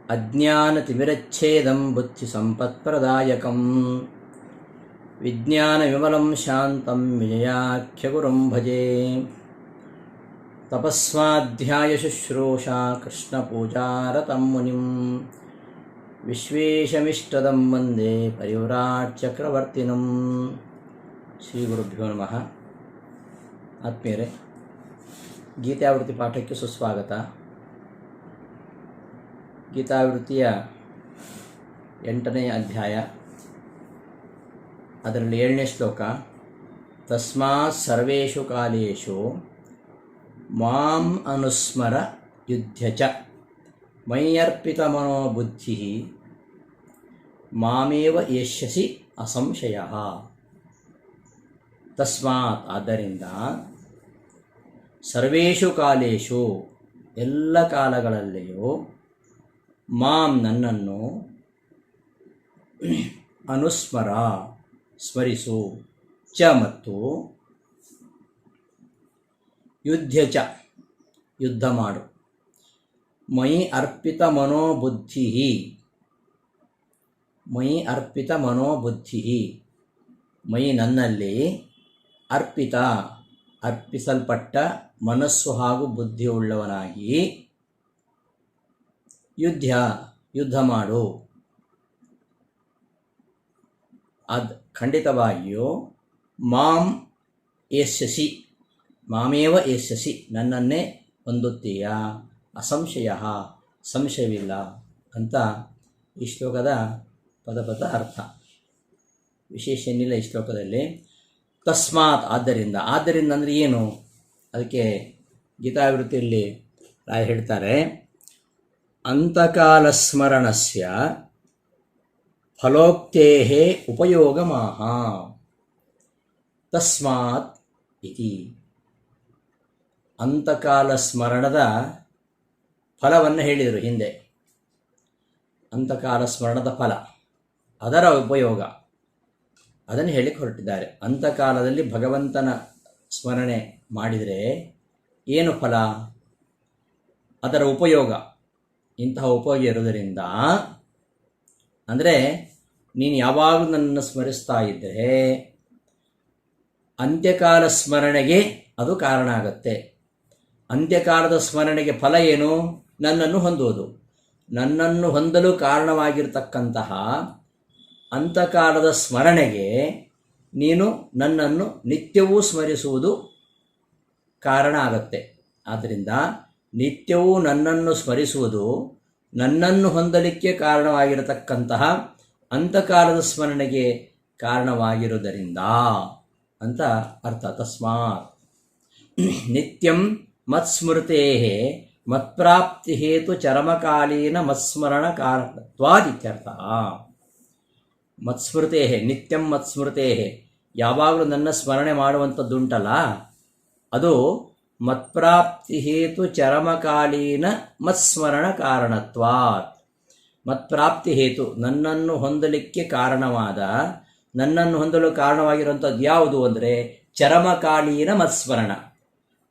ಅಜ್ಞಾನತಿಮಿರಚ್ಛೇದಂ ಬುದ್ಧಿಸಂಪತ್ಪ್ರದಾಯಕಂ ವಿಜ್ಞಾನವಿಮಲಂ ಶಾಂತಂ ವಿಜಯಾಖ್ಯಗುರುಂ ಭಜೆ. ತಪಸ್ವಾಧ್ಯಾಯಶುಶ್ರೂಷಾ ಕೃಷ್ಣಪೂಜಾರತಂ ಮುನಿಂ ವಿಶ್ವೇಶಮಿಷ್ಟದಂ ವಂದೇ ಪರಿವ್ರಾಟ್ಚಕ್ರವರ್ತಿನಂ. ಶ್ರೀ ಗುರುಭ್ಯೋ ನಮಃ. ಆತ್ಮೀಯರೇ, ಗೀತಾವೃತ್ತಿ ಪಾಠಕ್ಕೆ ಸುಸ್ವಾಗತ. ಗೀತಾವೃತ್ತಿಯ 8ನೇ ಅಧ್ಯಾಯ, ಅದರಲ್ಲಿ 7ನೇ ಶ್ಲೋಕ. ತಸ್ಮಾತ್ ಸರ್ವೇಷು ಕಾಲೇಷು ಮಾಂ ಅನುಸ್ಮರ ಯುಧ್ಯ ಚ ಮಯ್ಯರ್ಪಿತ ಮನೋಬುದ್ಧಿ ಮಾಮೇವ ಯಶ್ಯಸಿ ಅಸಂಶಯಃ. ತಸ್ಮಾತ್ ಆದ್ದರಿಂದ, ಸರ್ವೇಷು ಕಾಲೇಷು ಎಲ್ಲ ಕಾಲಗಳಲ್ಲಿಯೂ, ಮಾಂ ನನ್ನನ್ನು, ಅನುಸ್ಮರ ಸ್ಮರಿಸು, ಚ ಮತ್ತು, ಯುದ್ಧ ಚ ಯುದ್ಧ ಮಾಡು, ಮಯಿ ಅರ್ಪಿತ ಮನೋಬುದ್ಧಿ ಮಯಿ ಅರ್ಪಿತ ಮನೋಬುದ್ಧಿ ಮಯಿ ನನ್ನಲ್ಲಿ, ಅರ್ಪಿತ ಅರ್ಪಿಸಲ್ಪಟ್ಟ ಮನಸ್ಸು ಹಾಗೂ ಬುದ್ಧಿಯುಳ್ಳವನಾಗಿ, ಯುದ್ಧ ಮಾಡು. ಖಂಡಿತವಾಗಿಯೂ ಮಾಂ ಯಸ್ಯಸಿ, ಮಾಮೇವ ಯಸ್ಯಸಿ, ನನ್ನನ್ನೇ ಹೊಂದುತ್ತೀಯ, ಅಸಂಶಯ ಸಂಶಯವಿಲ್ಲ ಅಂತ ಈ ಶ್ಲೋಕದ ಪದ ಅರ್ಥ. ವಿಶೇಷ ಏನಿಲ್ಲ ಈ ಶ್ಲೋಕದಲ್ಲಿ. ತಸ್ಮಾತ್ ಆದ್ದರಿಂದ, ಅಂದರೆ ಏನು? ಅದಕ್ಕೆ ಗೀತಾವೃತ್ತಿಯಲ್ಲಿ ರಾಯ ಹೇಳ್ತಾರೆ, ಅಂತಕಾಲ ಸ್ಮರಣಸ್ಯ ಫಲೋಕ್ತೇಃ ಉಪಯೋಗಮಾಹ ತಸ್ಮಾತ್ ಇತಿ. ಅಂತಕಾಲ ಸ್ಮರಣದ ಫಲವನ್ನು ಹೇಳಿದರು ಹಿಂದೆ. ಅಂತಕಾಲ ಸ್ಮರಣದ ಫಲ, ಅದರ ಉಪಯೋಗ, ಅದನ್ನು ಹೇಳಿಕ್ಕೆ ಹೊರಟಿದ್ದಾರೆ. ಅಂತಕಾಲದಲ್ಲಿ ಭಗವಂತನ ಸ್ಮರಣೆ ಮಾಡಿದರೆ ಏನು ಫಲ, ಅದರ ಉಪಯೋಗ. ಇಂತಹ ಉಪಯೋಗ ಇರುವುದರಿಂದ, ಅಂದರೆ ನೀನು ಯಾವಾಗಲೂ ನನ್ನನ್ನು ಸ್ಮರಿಸ್ತಾ ಇದ್ದರೆ ಅಂತ್ಯಕಾಲ ಸ್ಮರಣೆಗೆ ಅದು ಕಾರಣ ಆಗುತ್ತೆ. ಅಂತ್ಯಕಾಲದ ಸ್ಮರಣೆಗೆ ಫಲ ಏನು? ನನ್ನನ್ನು ಹೊಂದುವುದು. ನನ್ನನ್ನು ಹೊಂದಲು ಕಾರಣವಾಗಿರ್ತಕ್ಕಂತಹ ಅಂತಕಾಲದ ಸ್ಮರಣೆಗೆ ನೀನು ನನ್ನನ್ನು ನಿತ್ಯವೂ ಸ್ಮರಿಸುವುದು ಕಾರಣ ಆಗತ್ತೆ. ಆದ್ದರಿಂದ ನಿತ್ಯವೂ ನನ್ನನ್ನು ಸ್ಮರಿಸುವುದು ನನ್ನನ್ನು ಹೊಂದಲಿಕ್ಕೆ ಕಾರಣವಾಗಿರತಕ್ಕಂತಹ ಅಂತಕಾಲದ ಸ್ಮರಣೆಗೆ ಕಾರಣವಾಗಿರುವುದರಿಂದ ಅಂತ ಅರ್ಥ. ತಸ್ಮಾತ್ ನಿತ್ಯಂ ಮತ್ಸ್ಮೃತೇ ಮತ್ಪ್ರಾಪ್ತಿ ಹೇತು ಚರಮಕಾಲೀನ ಮತ್ಸ್ಮರಣ ಕಾರಣತ್ವಾದಿತ್ಯರ್ಥ. ಮತ್ಸ್ಮೃತೇ, ನಿತ್ಯಂ ಮತ್ಸ್ಮೃತೇ, ಯಾವಾಗಲೂ ನನ್ನ ಸ್ಮರಣೆ ಮಾಡುವಂಥದ್ದುಂಟಲ್ಲ, ಅದು ಮತ್ಪ್ರಾಪ್ತಿ ಹೇತು ಚರಮಕಾಲೀನ ಮತ್ಸ್ಮರಣ ಕಾರಣತ್ವಾತ್. ಮತ್ಪ್ರಾಪ್ತಿ ಹೇತು, ನನ್ನನ್ನು ಹೊಂದಲಿಕ್ಕೆ ಕಾರಣವಾದ, ನನ್ನನ್ನು ಹೊಂದಲು ಕಾರಣವಾಗಿರುವಂಥದ್ದು ಯಾವುದು ಅಂದರೆ ಚರಮಕಾಲೀನ ಮತ್ಸ್ಮರಣ.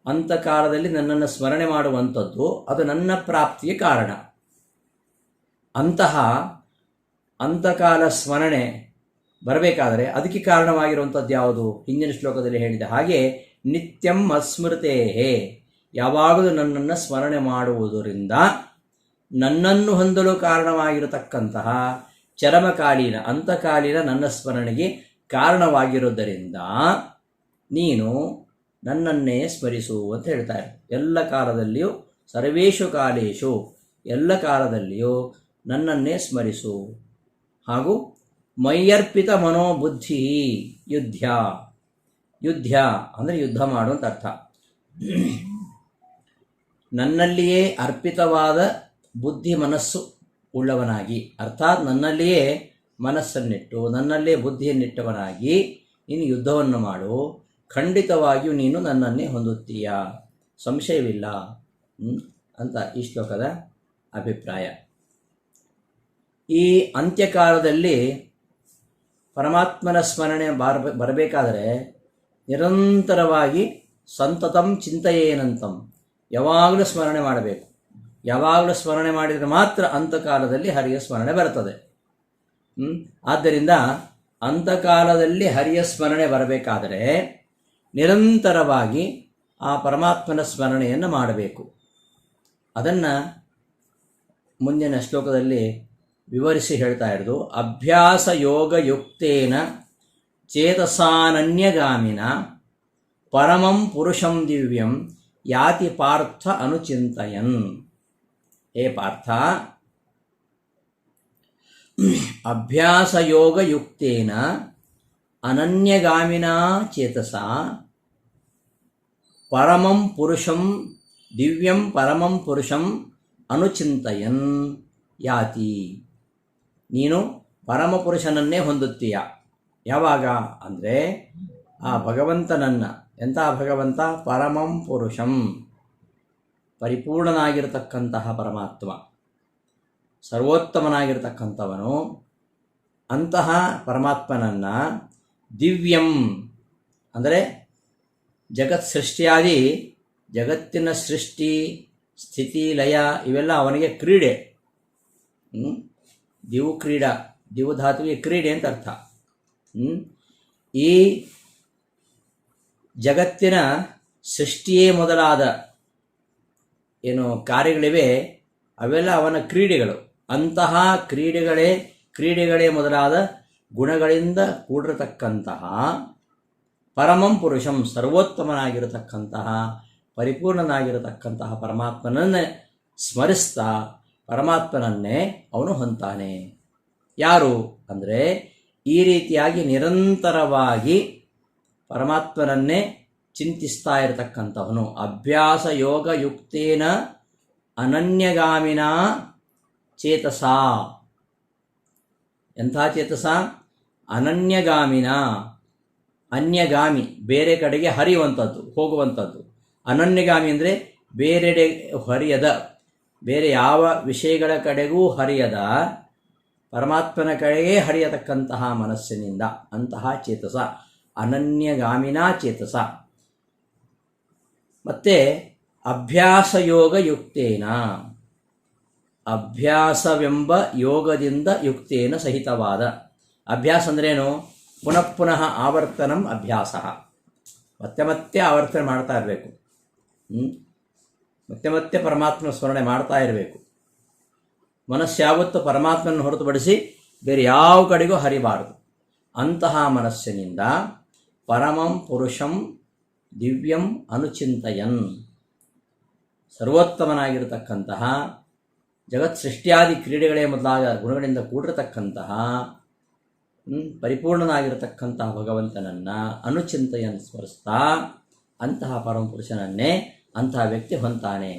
ಅಂತಕಾಲದಲ್ಲಿ ನನ್ನನ್ನು ಸ್ಮರಣೆ ಮಾಡುವಂಥದ್ದು, ಅದು ನನ್ನ ಪ್ರಾಪ್ತಿಗೆ ಕಾರಣ. ಅಂತಹ ಅಂತಕಾಲ ಸ್ಮರಣೆ ಬರಬೇಕಾದರೆ ಅದಕ್ಕೆ ಕಾರಣವಾಗಿರುವಂಥದ್ದು ಯಾವುದು? ಹಿಂದಿನ ಶ್ಲೋಕದಲ್ಲಿ ಹೇಳಿದ ಹಾಗೆ ನಿತ್ಯಂ ಮತ್ಸ್ಮೃತೇ, ಯಾವಾಗಲೂ ನನ್ನನ್ನು ಸ್ಮರಣೆ ಮಾಡುವುದರಿಂದ ನನ್ನನ್ನು ಹೊಂದಲು ಕಾರಣವಾಗಿರತಕ್ಕಂತಹ ಚರಮಕಾಲೀನ ಅಂತಕಾಲೀನ ನನ್ನ ಸ್ಮರಣೆಗೆ ಕಾರಣವಾಗಿರುವುದರಿಂದ ನೀನು ನನ್ನನ್ನೇ ಸ್ಮರಿಸು ಅಂತ ಹೇಳ್ತಾರೆ. ಎಲ್ಲ ಕಾಲದಲ್ಲಿಯೂ, ಸರ್ವೇಷು ಕಾಲೇಷು, ಎಲ್ಲ ಕಾಲದಲ್ಲಿಯೂ ನನ್ನನ್ನೇ ಸ್ಮರಿಸು. ಹಾಗೂ ಮಯ್ಯರ್ಪಿತ ಮನೋಬುದ್ಧಿ ಯುದ್ಧ ಅಂದರೆ ಯುದ್ಧ ಮಾಡು ಅಂತ ಅರ್ಥ. ನನ್ನಲ್ಲಿಯೇ ಅರ್ಪಿತವಾದ ಬುದ್ಧಿ ಮನಸ್ಸು ಉಳ್ಳವನಾಗಿ, ಅರ್ಥಾತ್ ನನ್ನಲ್ಲಿಯೇ ಮನಸ್ಸನ್ನಿಟ್ಟು ನನ್ನಲ್ಲೇ ಬುದ್ಧಿಯನ್ನಿಟ್ಟವನಾಗಿ ನೀನು ಯುದ್ಧವನ್ನು ಮಾಡು. ಖಂಡಿತವಾಗಿಯೂ ನೀನು ನನ್ನನ್ನೇ ಹೊಂದುತ್ತೀಯ, ಸಂಶಯವಿಲ್ಲ ಅಂತ ಈ ಶ್ಲೋಕದ ಅಭಿಪ್ರಾಯ. ಈ ಅಂತ್ಯಕಾಲದಲ್ಲಿ ಪರಮಾತ್ಮನ ಸ್ಮರಣೆ ಬರಬೇಕಾದರೆ ನಿರಂತರವಾಗಿ ಸಂತತಂ ಚಿಂತೆಯೇನಂತಂ, ಯಾವಾಗಲೂ ಸ್ಮರಣೆ ಮಾಡಬೇಕು. ಯಾವಾಗಲೂ ಸ್ಮರಣೆ ಮಾಡಿದರೆ ಮಾತ್ರ ಅಂತಕಾಲದಲ್ಲಿ ಹರಿಯ ಸ್ಮರಣೆ ಬರ್ತದೆ. ಆದ್ದರಿಂದ ಅಂತಕಾಲದಲ್ಲಿ ಹರಿಯ ಸ್ಮರಣೆ ಬರಬೇಕಾದರೆ ನಿರಂತರವಾಗಿ ಆ ಪರಮಾತ್ಮನ ಸ್ಮರಣೆಯನ್ನು ಮಾಡಬೇಕು. ಅದನ್ನು ಮುಂದಿನ ಶ್ಲೋಕದಲ್ಲಿ ವಿವರಿಸಿ ಹೇಳ್ತಾ ಇರೋದು, ಅಭ್ಯಾಸ ಯೋಗಯುಕ್ತೇನ ಚೇತಸಾನನ್ಯಗಾಮಿನ ಪರಮಂ ಪುರುಷಂ ದಿವ್ಯಂ ಯಾತಿ ಪಾರ್ಥ ಅನುಚಿಂತಯನ್. ಹೇ ಪಾರ್ಥ, ಅಭ್ಯಾಸಯೋಗಯುಕ್ತೇನ ಅನನ್ಯಗಾಮಿನ ಚೇತಸ ಪರಮಂ ಪುರುಷಂ ದಿವ್ಯಂ ಪರಮಂ ಪುರುಷಂ ಅನುಚಿಂತಯನ್ ಯಾತಿ. ನೀನು ಪರಮಪುರುಷನನ್ನೇ ಹೊಂದುತ್ತೀಯ. ಯಾವಾಗ ಅಂದರೆ ಆ ಭಗವಂತನನ್ನು. ಎಂಥ ಭಗವಂತ? ಪರಮಂ ಪುರುಷಂ, ಪರಿಪೂರ್ಣನಾಗಿರತಕ್ಕಂತಹ ಪರಮಾತ್ಮ, ಸರ್ವೋತ್ತಮನಾಗಿರ್ತಕ್ಕಂಥವನು. ಅಂತಹ ಪರಮಾತ್ಮನನ್ನು ದಿವ್ಯಂ ಅಂದರೆ ಜಗತ್ ಸೃಷ್ಟಿಯಾದಿ ಜಗತ್ತಿನ ಸೃಷ್ಟಿ ಸ್ಥಿತಿ ಲಯ ಇವೆಲ್ಲ ಅವನಿಗೆ ಕ್ರೀಡೆ. ದಿವು ಕ್ರೀಡಾ, ದಿವು ಧಾತುವಿಗೆ ಕ್ರೀಡೆ ಅಂತ ಅರ್ಥ. ಈ ಜಗತ್ತಿನ ಸೃಷ್ಟಿಯೇ ಮೊದಲಾದ ಏನು ಕಾರ್ಯಗಳಿವೆ ಅವೆಲ್ಲ ಅವನ ಕ್ರೀಡೆಗಳು. ಅಂತಹ ಕ್ರೀಡೆಗಳೇ ಮೊದಲಾದ ಗುಣಗಳಿಂದ ಕೂಡಿರತಕ್ಕಂತಹ ಪರಮಂ ಪುರುಷಂ, ಸರ್ವೋತ್ತಮನಾಗಿರತಕ್ಕಂತಹ ಪರಿಪೂರ್ಣನಾಗಿರತಕ್ಕಂತಹ ಪರಮಾತ್ಮನನ್ನೇ ಸ್ಮರಿಸ್ತಾ ಪರಮಾತ್ಮನನ್ನೇ ಅವನು ಹೊಂತಾನೆ. ಯಾರು ಅಂದರೆ ಈ ರೀತಿಯಾಗಿ ನಿರಂತರವಾಗಿ ಪರಮಾತ್ಮನನ್ನೇ ಚಿಂತಿಸ್ತಾ ಇರತಕ್ಕಂಥವನು. ಅಭ್ಯಾಸ ಯೋಗಯುಕ್ತೇನ ಅನನ್ಯಗಾಮಿನ ಚೇತಸ. ಎಂಥ ಚೇತಸ? ಅನನ್ಯಗಾಮಿನ. ಅನ್ಯಗಾಮಿ, ಬೇರೆ ಕಡೆಗೆ ಹರಿಯುವಂಥದ್ದು, ಹೋಗುವಂಥದ್ದು. ಅನನ್ಯಗಾಮಿ ಅಂದರೆ ಬೇರೆಡೆ ಹರಿಯದ, ಬೇರೆ ಯಾವ ವಿಷಯಗಳ ಕಡೆಗೂ ಹರಿಯದ, ಪರಮಾತ್ಮನ ಕಡೆಗೆ ಹರಿಯತಕ್ಕಂತಹ ಮನಸ್ಸಿನಿಂದ ಅಂತಹ ಚೇತಸ, ಅನನ್ಯಗಾಮಿನ ಚೇತಸ. ಮತ್ತೆ ಅಭ್ಯಾಸಯೋಗಯುಕ್ತೇನ, ಅಭ್ಯಾಸವೆಂಬ ಯೋಗದಿಂದ ಯುಕ್ತೇನ ಸಹಿತವಾದ. ಅಭ್ಯಾಸ ಅಂದ್ರೇನು? ಪುನಃ ಪುನಃ ಆವರ್ತನಂ ಅಭ್ಯಾಸ. ಮತ್ತೆ ಮತ್ತೆ ಆವರ್ತನೆ ಮಾಡ್ತಾ ಇರಬೇಕು. ಮತ್ತೆ ಮತ್ತೆ ಪರಮಾತ್ಮನ ಸ್ಮರಣೆ ಮಾಡ್ತಾ ಇರಬೇಕು. ಮನಸ್ಸು ಯಾವತ್ತೂ ಪರಮಾತ್ಮನ ಹೊರತುಪಡಿಸಿ ಬೇರೆ ಯಾವ ಕಡೆಗೂ ಹರಿಬಾರದು. ಅಂತಹ ಮನಸ್ಸಿನಿಂದ ಪರಮಂ ಪುರುಷಂ ದಿವ್ಯಂ ಅನುಚಿಂತಯನ್, ಸರ್ವೋತ್ತಮನಾಗಿರತಕ್ಕಂತಹ ಜಗತ್ ಸೃಷ್ಟಿಯಾದಿ ಕ್ರೀಡೆಗಳೇ ಮೊದಲಾದ ಗುಣಗಳಿಂದ ಕೂಡಿರತಕ್ಕಂತಹ ಪರಿಪೂರ್ಣನಾಗಿರತಕ್ಕಂತಹ ಭಗವಂತನನ್ನು ಅನುಚಿಂತಯನ್ ಸ್ಮರಿಸ್ತಾ ಅಂತಹ ಪರಮಪುರುಷನನ್ನೇ ಅಂತಹ ವ್ಯಕ್ತಿ ಹೊಂತಾನೆ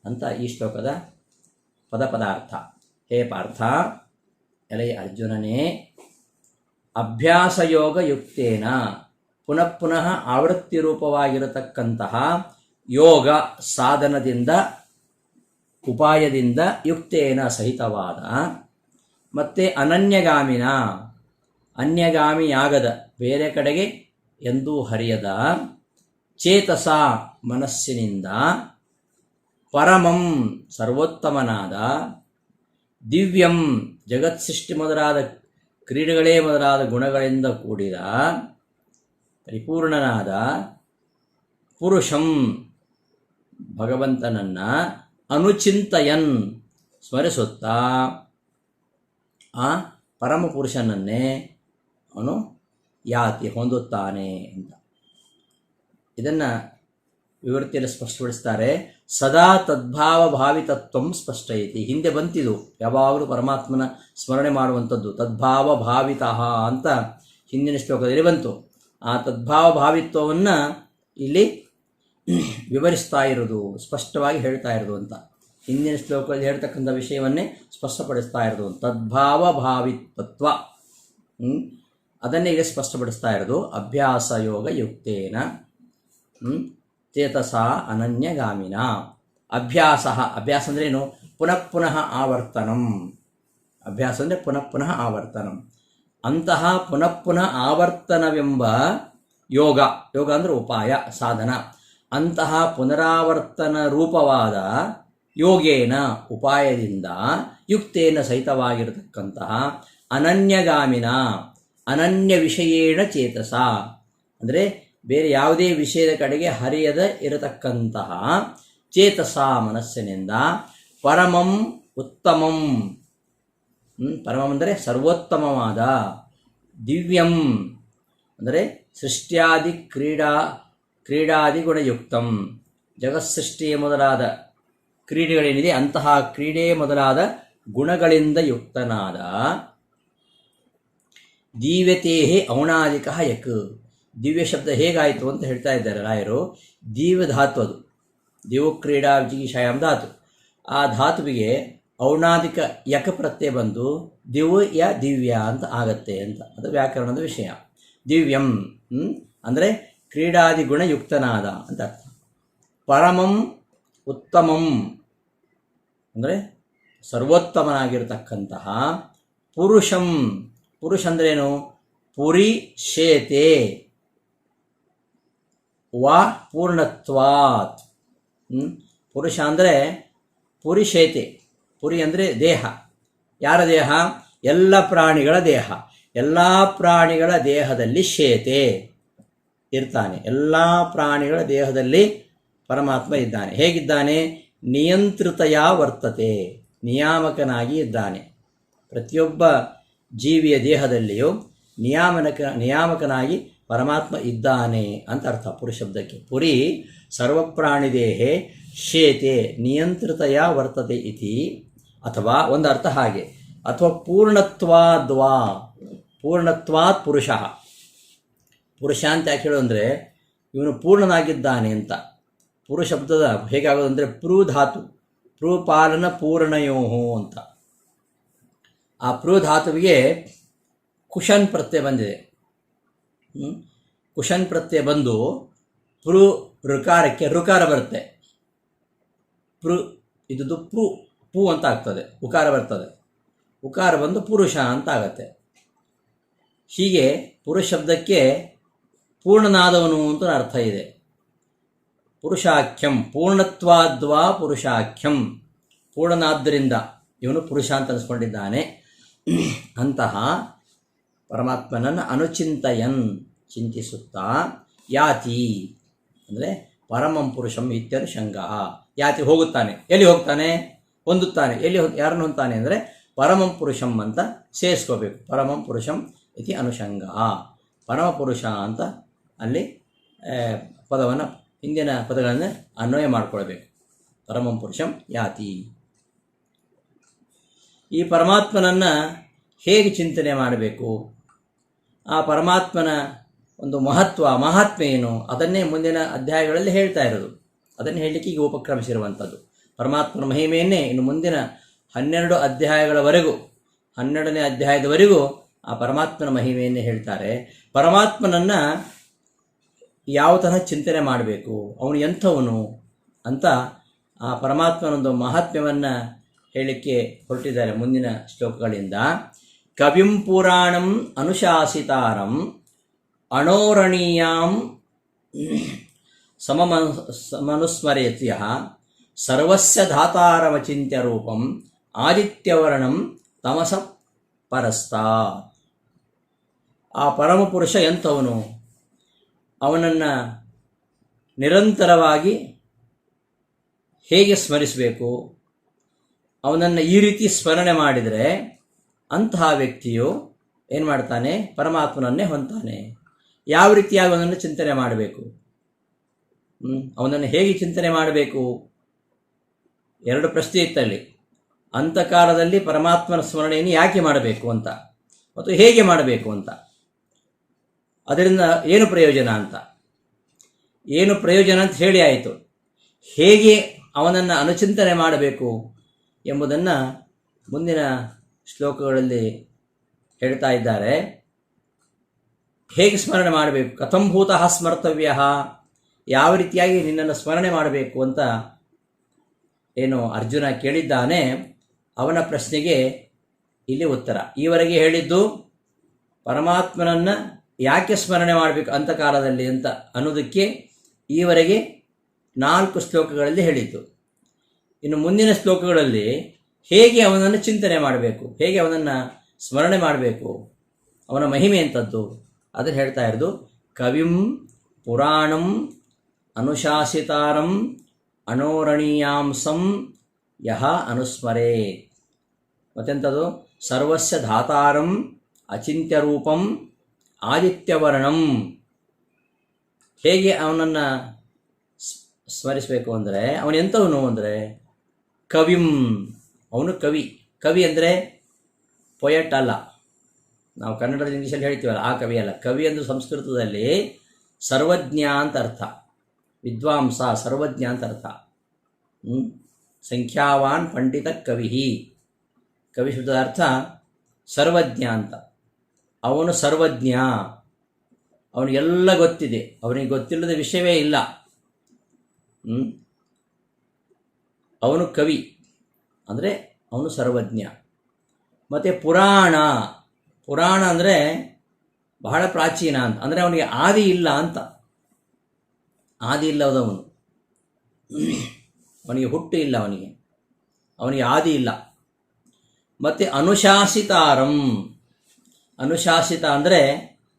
ಅಂತ ಈ ಶ್ಲೋಕದ ಪದಾರ್ಥ. ಹೇ ಪಾರ್ಥ, ಎಲೆ ಅರ್ಜುನನೇ, ಅಭ್ಯಾಸಯೋಗಯುಕ್ತೇನ ಪುನಃ ಪುನಃ ಆವೃತ್ತಿ ರೂಪವಾಗಿರತಕ್ಕಂತಹ ಯೋಗ ಸಾಧನದಿಂದ, ಉಪಾಯದಿಂದ ಯುಕ್ತೇನ ಸಹಿತವಾದ, ಮತ್ತು ಅನನ್ಯಗಾಮಿನ ಅನ್ಯಗಾಮಿಯಾಗದ, ಬೇರೆ ಕಡೆಗೆ ಎಂದೂ ಹರಿಯದ ಚೇತಸ ಮನಸ್ಸಿನಿಂದ, ಪರಮಂ ಸರ್ವೋತ್ತಮನಾದ, ದಿವ್ಯಂ ಜಗತ್ ಸೃಷ್ಟಿ ಮೊದಲಾದ ಕ್ರೀಡೆಗಳೇ ಮೊದಲಾದ ಗುಣಗಳಿಂದ ಕೂಡಿದ ಪರಿಪೂರ್ಣನಾದ ಪುರುಷಂ ಭಗವಂತನನ್ನು ಅನುಚಿಂತಯನ್ ಸ್ಮರಿಸುತ್ತಾ ಆ ಪರಮಪುರುಷನನ್ನೇ ಅವನು ಯಾತಿ ಹೊಂದುತ್ತಾನೆ ಅಂತ. ಇದನ್ನು ವಿವೃತ್ತಿಯಲ್ಲಿ ಸ್ಪಷ್ಟಪಡಿಸ್ತಾರೆ. ಸದಾ ತದ್ಭಾವ ಭಾವಿತತ್ವಂ ಸ್ಪಷ್ಟಯತಿ. ಹಿಂದೆ ಬಂತಿದು, ಯಾವಾಗಲೂ ಪರಮಾತ್ಮನ ಸ್ಮರಣೆ ಮಾಡುವಂಥದ್ದು ತದ್ಭಾವ ಭಾವಿತಃ ಅಂತ ಹಿಂದಿನ ಶ್ಲೋಕದಲ್ಲಿ ಬಂತು. ಆ ತದ್ಭಾವ ಭಾವಿತ್ವವನ್ನು ಇಲ್ಲಿ ವಿವರಿಸ್ತಾ ಇರೋದು, ಸ್ಪಷ್ಟವಾಗಿ ಹೇಳ್ತಾ ಇರೋದು ಅಂತ. ಹಿಂದಿನ ಶ್ಲೋಕದಲ್ಲಿ ಹೇಳ್ತಕ್ಕಂಥ ವಿಷಯವನ್ನೇ ಸ್ಪಷ್ಟಪಡಿಸ್ತಾ ಇರೋದು. ತದ್ಭಾವ ಭಾವಿತ್ವ ಅದನ್ನೇ ಈಗ ಸ್ಪಷ್ಟಪಡಿಸ್ತಾ ಇರೋದು. ಅಭ್ಯಾಸ ಯೋಗ ಯುಕ್ತೇನ ಚೇತಸ ಅನನ್ಯಗಾಮಿನ. ಅಭ್ಯಾಸ ಅಂದ್ರೇನು? ಪುನಃ ಪುನಃ ಆವರ್ತನಂ. ಅಭ್ಯಾಸ ಅಂದರೆ ಪುನಃ ಪುನಃ ಆವರ್ತನಂ. ಅಂತಹ ಪುನಃ ಪುನಃ ಆವರ್ತನವೆಂಬ ಯೋಗ ಅಂದರೆ ಉಪಾಯ ಸಾಧನ. ಅಂತಹ ಪುನರಾವರ್ತನ ರೂಪವಾದ ಯೋಗೇನ ಉಪಾಯದಿಂದ ಯುಕ್ತೇನ ಸಹಿತವಾಗಿರತಕ್ಕಂತಹ ಅನನ್ಯಗಾಮಿನ ಅನನ್ಯ ವಿಷಯೇಣ ಚೇತಸ ಅಂದರೆ ಬೇರೆ ಯಾವುದೇ ವಿಷಯದ ಕಡೆಗೆ ಹರಿಯದ ಇರತಕ್ಕಂತಹ ಚೇತಸ ಮನಸ್ಸಿನಿಂದ ಪರಮಂ ಉತ್ತಮಂ ಪರಮಂ ಅಂದರೆ ಸರ್ವೋತ್ತಮವಾದ ದಿವ್ಯಂ ಅಂದರೆ ಸೃಷ್ಟ್ಯಾದಿ ಕ್ರೀಡಾದಿ ಗುಣಯುಕ್ತಂ ಜಗತ್ಸೃಷ್ಟಿಯ ಮೊದಲಾದ ಕ್ರೀಡೆಗಳೇನಿದೆ ಅಂತಹ ಕ್ರೀಡೆ ಮೊದಲಾದ ಗುಣಗಳಿಂದ ಯುಕ್ತನಾದ ದಿವ್ಯತೆ ಔಣಾದಿಕ ಯಕ್ ದಿವ್ಯ ಶಬ್ದ ಹೇಗಾಯಿತು ಅಂತ ಹೇಳ್ತಾ ಇದ್ದಾರೆ ರಾಯರು. ದಿವ್ಯ ಧಾತು ಅದು, ದಿವು ಕ್ರೀಡಾ ವಿಜಿಗಿಷಾಯಾಮ್ ಧಾತು. ಆ ಧಾತುವಿಗೆ ಔಣಾದಿಕ ಯಕ ಪ್ರತ್ಯಯ ಬಂದು ದಿವ್ಯ ದಿವ್ಯ ಅಂತ ಆಗತ್ತೆ ಅಂತ, ಅದು ವ್ಯಾಕರಣದ ವಿಷಯ. ದಿವ್ಯಂ ಅಂದರೆ ಕ್ರೀಡಾದಿ ಗುಣಯುಕ್ತನಾದ ಅಂತ ಅರ್ಥ. ಪರಮಂ ಉತ್ತಮಂ ಅಂದರೆ ಸರ್ವೋತ್ತಮನಾಗಿರತಕ್ಕಂತಹ ಪುರುಷಂ. ಪುರುಷ ಅಂದ್ರೇನು? ಪುರಿಶೇತೆ ವಾ ಪೂರ್ಣತ್ವಾತ್. ಪುರುಷ ಅಂದರೆ ಪುರಿಶೇತೆ. ಪುರಿ ಅಂದರೆ ದೇಹ. ಯಾರ ದೇಹ? ಎಲ್ಲ ಪ್ರಾಣಿಗಳ ದೇಹ. ಎಲ್ಲ ಪ್ರಾಣಿಗಳ ದೇಹದಲ್ಲಿ ಶೇತೆ ಇರ್ತಾನೆ. ಎಲ್ಲ ಪ್ರಾಣಿಗಳ ದೇಹದಲ್ಲಿ ಪರಮಾತ್ಮ ಇದ್ದಾನೆ. ಹೇಗಿದ್ದಾನೆ? ನಿಯಂತ್ರಿತಯ ವರ್ತತೆ, ನಿಯಾಮಕನಾಗಿ ಇದ್ದಾನೆ. ಪ್ರತಿಯೊಬ್ಬ ಜೀವಿಯ ದೇಹದಲ್ಲಿಯೂ ನಿಯಾಮಕನಾಗಿ ಪರಮಾತ್ಮ ಇದ್ದಾನೆ ಅಂತ ಅರ್ಥ ಪುರುಷ ಶಬ್ದಕ್ಕೆ. ಪುರಿ ಸರ್ವಪ್ರಾಣಿ ದೇಹೆ ಶೇತೆ ನಿಯಂತ್ರಿತಯ ವರ್ತತೆ ಇತಿ. ಅಥವಾ ಒಂದು ಅರ್ಥ ಹಾಗೆ, ಅಥವಾ ಪೂರ್ಣತ್ವಾದ್ವಾ ಪೂರ್ಣತ್ವಾತ್ ಪುರುಷ. ಪುರುಷ ಅಂತ ಯಾಕೆ ಹೇಳೋದು ಅಂದರೆ ಇವನು ಪೂರ್ಣನಾಗಿದ್ದಾನೆ ಅಂತ. ಪುರುಷ ಶಬ್ದದ ಹೇಗಾಗೋದು ಅಂದರೆ ಪೃ ಧಾತು, ಪೃಪಾಲನ ಪೂರ್ಣಯೋಹೋ ಅಂತ. ಆ ಪೃ ಧಾತುವಿಗೆ ಕುಶನ್ ಪ್ರತ್ಯಯ ಬಂದಿದೆ. ಕುಶನ್ ಪ್ರತ್ಯಯ ಬಂದು ಪೃ ಋಕಾರಕ್ಕೆ ಋಕಾರ ಬರುತ್ತೆ. ಪೃ ಇದ್ದು ಪು ಅಂತ ಆಗ್ತದೆ, ಉಕಾರ ಬರ್ತದೆ. ಉಕಾರ ಬಂದು ಪುರುಷ ಅಂತ ಆಗತ್ತೆ. ಹೀಗೆ ಪುರುಷ ಶಬ್ದಕ್ಕೆ ಪೂರ್ಣನಾದವನು ಅಂತ ಅರ್ಥ ಇದೆ. ಪುರುಷಾಖ್ಯಂ ಪೂರ್ಣತ್ವಾದ್ವಾ ಪುರುಷಾಖ್ಯಂ, ಪೂರ್ಣನಾದ್ದರಿಂದ ಇವನು ಪುರುಷ ಅಂತ ಅನಿಸ್ಕೊಂಡಿದ್ದಾನೆ. ಅಂತಹ ಪರಮಾತ್ಮನನ್ನು ಅನುಚಿಂತಯನ್ ಚಿಂತಿಸುತ್ತಾ ಯಾತಿ ಅಂದರೆ ಪರಮಂ ಪುರುಷಂ ಇತ್ಯನುಷಂಗ. ಯಾತಿ ಹೋಗುತ್ತಾನೆ. ಎಲ್ಲಿ ಹೋಗ್ತಾನೆ? ಹೊಂದುತ್ತಾನೆ. ಎಲ್ಲಿ ಯಾರನ್ನು ಹೊಂದ್ತಾನೆ ಅಂದರೆ ಪರಮಂ ಪುರುಷಂ ಅಂತ ಸೇರಿಸ್ಕೋಬೇಕು. ಪರಮಂ ಪುರುಷಂ ಇತಿ ಅನುಷಂಗ. ಪರಮಪುರುಷ ಅಂತ ಅಲ್ಲಿ ಪದವನ್ನು ಹಿಂದಿನ ಪದಗಳನ್ನು ಅನ್ವಯ ಮಾಡಿಕೊಳ್ಬೇಕು. ಪರಮಂ ಪುರುಷಂ ಯಾತಿ. ಈ ಪರಮಾತ್ಮನನ್ನು ಹೇಗೆ ಚಿಂತನೆ ಮಾಡಬೇಕು? ಆ ಪರಮಾತ್ಮನ ಒಂದು ಮಹಾತ್ಮೆ ಏನು ಅದನ್ನೇ ಮುಂದಿನ ಅಧ್ಯಾಯಗಳಲ್ಲಿ ಹೇಳ್ತಾ ಇರೋದು. ಅದನ್ನು ಹೇಳಲಿಕ್ಕೆ ಈಗ ಉಪಕ್ರಮಿಸಿರುವಂಥದ್ದು. ಪರಮಾತ್ಮನ ಮಹಿಮೆಯನ್ನೇ ಇನ್ನು ಮುಂದಿನ 12 ಅಧ್ಯಾಯಗಳವರೆಗೂ, 12ನೇ ಅಧ್ಯಾಯದವರೆಗೂ ಆ ಪರಮಾತ್ಮನ ಮಹಿಮೆಯನ್ನೇ ಹೇಳ್ತಾರೆ. ಪರಮಾತ್ಮನನ್ನು ಯಾವ ತರಹ ಚಿಂತನೆ ಮಾಡಬೇಕು, ಅವನು ಎಂಥವನು ಅಂತ ಆ ಪರಮಾತ್ಮನೊಂದು ಮಹಾತ್ಮ್ಯವನ್ನು ಹೇಳಲಿಕ್ಕೆ ಹೊರಟಿದ್ದಾರೆ ಮುಂದಿನ ಶ್ಲೋಕಗಳಿಂದ. ಕವಿಂ ಪುರಾಣಂ ಅನುಶಾಸಿತಾರಂ ಅಣೋರಣೀಯಾಂ ಸಮನುಸ್ಮರೇತ್ಯ ಸರ್ವಸ್ಯ ಧಾತಾರಮಚಿಂತ್ಯ ರೂಪಂ ಆದಿತ್ಯವರ್ಣಂ ತಮಸ ಪರಸ್ತಾತ್. ಆ ಪರಮಪುರುಷ ಎಂಥವನು? ಅವನನ್ನು ನಿರಂತರವಾಗಿ ಹೇಗೆ ಸ್ಮರಿಸಬೇಕು? ಅವನನ್ನು ಈ ರೀತಿ ಸ್ಮರಣೆ ಮಾಡಿದರೆ ಅಂತಹ ವ್ಯಕ್ತಿಯು ಏನು ಮಾಡ್ತಾನೆ? ಪರಮಾತ್ಮನನ್ನೇ ಹೊಂದ್ತಾನೆ. ಯಾವ ರೀತಿಯಾಗಿ ಅವನನ್ನು ಚಿಂತನೆ ಮಾಡಬೇಕು? ಅವನನ್ನು ಹೇಗೆ ಚಿಂತನೆ ಮಾಡಬೇಕು? 2 ಪ್ರಶ್ನೆ ಇತ್ತಲ್ಲಿ. ಅಂತಕಾಲದಲ್ಲಿ ಪರಮಾತ್ಮನ ಸ್ಮರಣೆಯನ್ನು ಯಾಕೆ ಮಾಡಬೇಕು ಅಂತ, ಮತ್ತು ಹೇಗೆ ಮಾಡಬೇಕು ಅಂತ, ಅದರಿಂದ ಏನು ಪ್ರಯೋಜನ ಅಂತ. ಏನು ಪ್ರಯೋಜನ ಅಂತ ಹೇಳಿ ಆಯಿತು. ಹೇಗೆ ಅವನನ್ನು ಅನುಚಿಂತನೆ ಮಾಡಬೇಕು ಎಂಬುದನ್ನು ಮುಂದಿನ ಶ್ಲೋಕಗಳಲ್ಲಿ ಹೇಳ್ತಾ ಇದ್ದಾರೆ. ಹೇಗೆ ಸ್ಮರಣೆ ಮಾಡಬೇಕು? ಕಥಂಭೂತಃ ಸ್ಮರ್ತವ್ಯ, ಯಾವ ರೀತಿಯಾಗಿ ನಿನ್ನನ್ನು ಸ್ಮರಣೆ ಮಾಡಬೇಕು ಅಂತ ಏನು ಅರ್ಜುನ ಕೇಳಿದ್ದಾನೆ. ಅವನ ಪ್ರಶ್ನೆಗೆ ಇಲ್ಲಿ ಉತ್ತರ. ಈವರೆಗೆ ಹೇಳಿದ್ದು ಪರಮಾತ್ಮನನ್ನು ಯಾಕೆ ಸ್ಮರಣೆ ಮಾಡಬೇಕು ಅಂತಕಾಲದಲ್ಲಿ ಅಂತ ಅನ್ನೋದಕ್ಕೆ ಈವರೆಗೆ 4 ಶ್ಲೋಕಗಳಲ್ಲಿ ಹೇಳಿದ್ದು. ಇನ್ನು ಮುಂದಿನ ಶ್ಲೋಕಗಳಲ್ಲಿ ಹೇಗೆ ಅವನನ್ನು ಚಿಂತನೆ ಮಾಡಬೇಕು, ಹೇಗೆ ಅವನನ್ನು ಸ್ಮರಣೆ ಮಾಡಬೇಕು, ಅವನ ಮಹಿಮೆ ಎಂಥದ್ದು ಅದನ್ನು ಹೇಳ್ತಾ ಇರೋದು. ಕವಿಂ ಪುರಾಣಂ ಅನುಶಾಸಿತಾರಂ ಅಣೋರಣೀಯಾಂಸಂ ಯಹ ಅನುಸ್ಮರೇ. ಮತ್ತೆಂಥದ್ದು? ಸರ್ವಸ್ಯ ಧಾತಾರಂ ಅಚಿಂತ್ಯರೂಪಂ ಆದಿತ್ಯವರ್ಣಂ. ಹೇಗೆ ಅವನನ್ನು ಸ್ಮರಿಸಬೇಕು ಅಂದರೆ, ಅವನೆಂಥವನು ಅಂದರೆ ಕವಿಂ, ಅವನು ಕವಿ. ಕವಿ ಅಂದರೆ ಪೊಯಟ್ ಅಲ್ಲ, ನಾವು ಕನ್ನಡದಲ್ಲಿ ಇಂಗ್ಲೀಷಲ್ಲಿ ಹೇಳ್ತೀವಲ್ಲ ಆ ಕವಿ ಅಲ್ಲ. ಕವಿ ಎಂದು ಸಂಸ್ಕೃತದಲ್ಲಿ ಸರ್ವಜ್ಞ ಅಂತ ಅರ್ಥ, ವಿದ್ವಾಂಸ ಸರ್ವಜ್ಞ ಅಂತ ಅರ್ಥ. ಸಂಖ್ಯಾವಾನ್ ಪಂಡಿತ ಕವಿ, ಕವಿ ಶಬ್ದದ ಅರ್ಥ ಸರ್ವಜ್ಞ ಅಂತ. ಅವನು ಸರ್ವಜ್ಞ, ಅವನಿಗೆಲ್ಲ ಗೊತ್ತಿದೆ, ಅವನಿಗೆ ಗೊತ್ತಿಲ್ಲದ ವಿಷಯವೇ ಇಲ್ಲ. ಅವನು ಕವಿ ಅಂದರೆ ಅವನು ಸರ್ವಜ್ಞ. ಮತ್ತು ಪುರಾಣ, ಪುರಾಣ ಅಂದರೆ ಬಹಳ ಪ್ರಾಚೀನ ಅಂತ, ಅಂದರೆ ಅವನಿಗೆ ಆದಿ ಇಲ್ಲ ಅಂತ. ಆದಿ ಇಲ್ಲದವನು, ಅವನಿಗೆ ಹುಟ್ಟು ಇಲ್ಲ, ಅವನಿಗೆ ಆದಿ ಇಲ್ಲ. ಮತ್ತು ಅನುಶಾಸಿತಾರಂ, ಅನುಶಾಸಿತ ಅಂದರೆ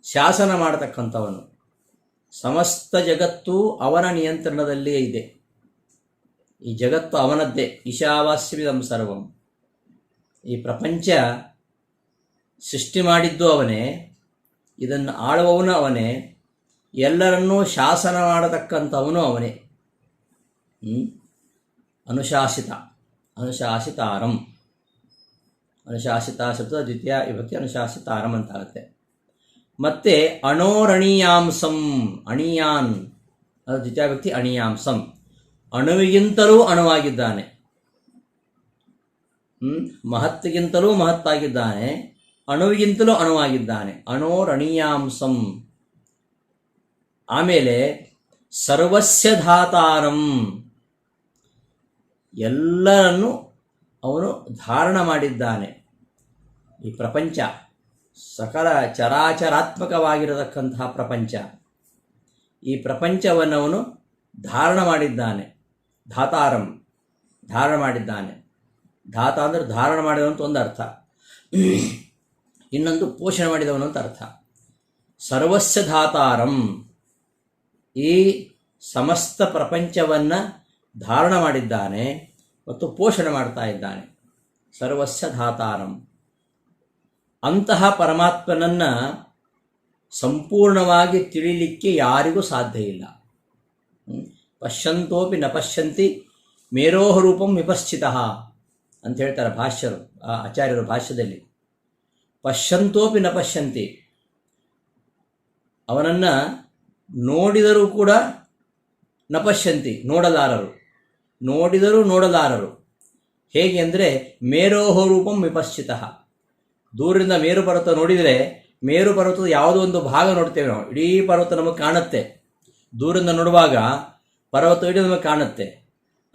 ಶಾಸನ ಮಾಡತಕ್ಕಂಥವನು. ಸಮಸ್ತ ಜಗತ್ತು ಅವನ ನಿಯಂತ್ರಣದಲ್ಲಿಯೇ ಇದೆ. ಈ ಜಗತ್ತು ಅವನದ್ದೇ. ಈಶಾವಾಸ್ಯವಿದಂ ಸರ್ವಂ, ಈ ಪ್ರಪಂಚ ಸೃಷ್ಟಿ ಮಾಡಿದ್ದು ಅವನೇ, ಇದನ್ನು ಆಳುವವನು ಅವನೇ, ಎಲ್ಲರನ್ನೂ ಶಾಸನ ಮಾಡತಕ್ಕಂಥವನು ಅವನೇ. ಅನುಶಾಸಿತ, ಅನುಶಾಸಿತಾರಂ, ಅನುಶಾಸಿತ ಶಬ್ದ ದ್ವಿತೀಯ ವಿಭಕ್ತಿ ಅನುಶಾಸಿತಾರಂ ಅಂತ ಆಗುತ್ತೆ. ಮತ್ತು ಅಣೋರಣೀಯಾಂಸಂ, ಅಣಿಯಾನ್ ಅದು ದ್ವಿತೀಯ ವಿಭಕ್ತಿ ಅಣಿಯಾಂಸಂ, ಅಣುವಿಗಿಂತಲೂ ಅಣುವಾಗಿದ್ದಾನೆ, ಮಹತ್ತಿಗಿಂತಲೂ ಮಹತ್ತಾಗಿದ್ದಾನೆ, ಅಣುವಿಗಿಂತಲೂ ಅಣುವಾಗಿದ್ದಾನೆ. ಅಣೋರಣೀಯಾಂಸಂ. ಆಮೇಲೆ ಸರ್ವಸ್ಯ ಧಾತಾರಂ, ಎಲ್ಲರನ್ನು ಅವನು ಧಾರಣ ಮಾಡಿದ್ದಾನೆ. ಈ ಪ್ರಪಂಚ ಸಕಲ ಚರಾಚರಾತ್ಮಕವಾಗಿರತಕ್ಕಂತಹ ಪ್ರಪಂಚ, ಈ ಪ್ರಪಂಚವನ್ನು ಅವನು ಧಾರಣ ಮಾಡಿದ್ದಾನೆ. ಧಾತಾರಂ, ಧಾರಣ ಮಾಡಿದ್ದಾನೆ. ಧಾತ ಅಂದರೆ ಧಾರಣ ಮಾಡಿದವಂತ ಒಂದು ಅರ್ಥ, ಇನ್ನೊಂದು ಪೋಷಣೆ ಮಾಡಿದವನು ಅಂತ ಅರ್ಥ. ಸರ್ವಸ್ಯ ಧಾತಾರಂ, ಈ ಸಮಸ್ತ ಪ್ರಪಂಚವನ್ನು ಧಾರಣ ಮಾಡಿದ್ದಾನೆ ಮತ್ತು ಪೋಷಣೆ ಮಾಡ್ತಾ ಇದ್ದಾನೆ. ಸರ್ವಸ್ಯ ಧಾತಾರಂ. ಅಂತಹ ಪರಮಾತ್ಮನನ್ನು ಸಂಪೂರ್ಣವಾಗಿ ತಿಳಿಲಿಕ್ಕೆ ಯಾರಿಗೂ ಸಾಧ್ಯ ಇಲ್ಲ. ಪಶ್ಯಂತೋಪಿ ನ ಪಶ್ಯಂತಿ ಮೇರೋಹ ರೂಪಂ ವಿಪಶ್ಚಿತಃ ಅಂತ ಹೇಳ್ತಾರೆ ಭಾಷ್ಯರು, ಆಚಾರ್ಯರು ಭಾಷ್ಯದಲ್ಲಿ. ಪಶ್ಯಂತೋಪಿ ನ ಪಶ್ಯಂತಿ, ಅವನನ್ನು ನೋಡಿದರೂ ಕೂಡ ನ ಪಶ್ಯಂತಿ, ನೋಡಲಾರರು, ನೋಡಿದರೂ ನೋಡಲಾರರು. ಹೇಗೆ ಅಂದರೆ ಮೇರೋಹ ರೂಪಂ ವಿಪಶ್ಚಿತಃ. ದೂರದಿಂದ ಮೇರು ಪರ್ವತ ನೋಡಿದರೆ ಮೇರು ಪರ್ವತದ ಯಾವುದೋ ಒಂದು ಭಾಗ ನೋಡ್ತೇವೆ ನಾವು, ಇಡೀ ಪರ್ವತ ನಮಗೆ ಕಾಣುತ್ತೆ. ದೂರದಿಂದ ನೋಡುವಾಗ ಪರ್ವತ ಇಡೀ ನಮಗೆ ಕಾಣುತ್ತೆ.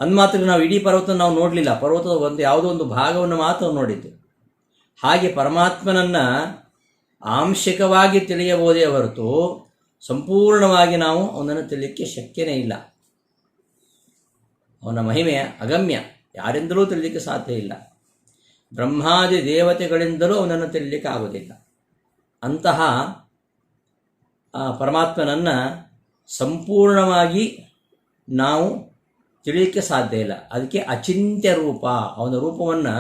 ಅಂದ್ಮಾತ್ರ ನಾವು ಇಡೀ ಪರ್ವತ ನಾವು ನೋಡಲಿಲ್ಲ, ಪರ್ವತದ ಒಂದು ಯಾವುದೋ ಒಂದು ಭಾಗವನ್ನು ಮಾತ್ರ ನೋಡಿದ್ದು. ಹಾಗೆ ಪರಮಾತ್ಮನನ್ನು ಆಂಶಿಕವಾಗಿ ತಿಳಿಯಬಹುದೇ ಹೊರತು ಸಂಪೂರ್ಣವಾಗಿ ನಾವು ಅವನನ್ನು ತಿಳಿಯಲಿಕ್ಕೆ ಶಕ್ಯನೇ ಇಲ್ಲ. ಅವನ ಮಹಿಮೆ ಅಗಮ್ಯ, ಯಾರಿಂದಲೂ ತಿಳಿಯಲಿಕ್ಕೆ ಸಾಧ್ಯ ಇಲ್ಲ. ಬ್ರಹ್ಮಾದಿ ದೇವತೆಗಳಿಂದಲೂ ಅವನನ್ನು ತಿಳಿಯಲಿಕ್ಕೆ ಆಗೋದಿಲ್ಲ. ಅಂತಹ ಪರಮಾತ್ಮನನ್ನು ಸಂಪೂರ್ಣವಾಗಿ ನಾವು ತಿಳಿಯಲಿಕ್ಕೆ ಸಾಧ್ಯ ಇಲ್ಲ. ಅದಕ್ಕೆ ಅಚಿಂತ್ಯ ರೂಪ, ಅವನ ರೂಪವನ್ನು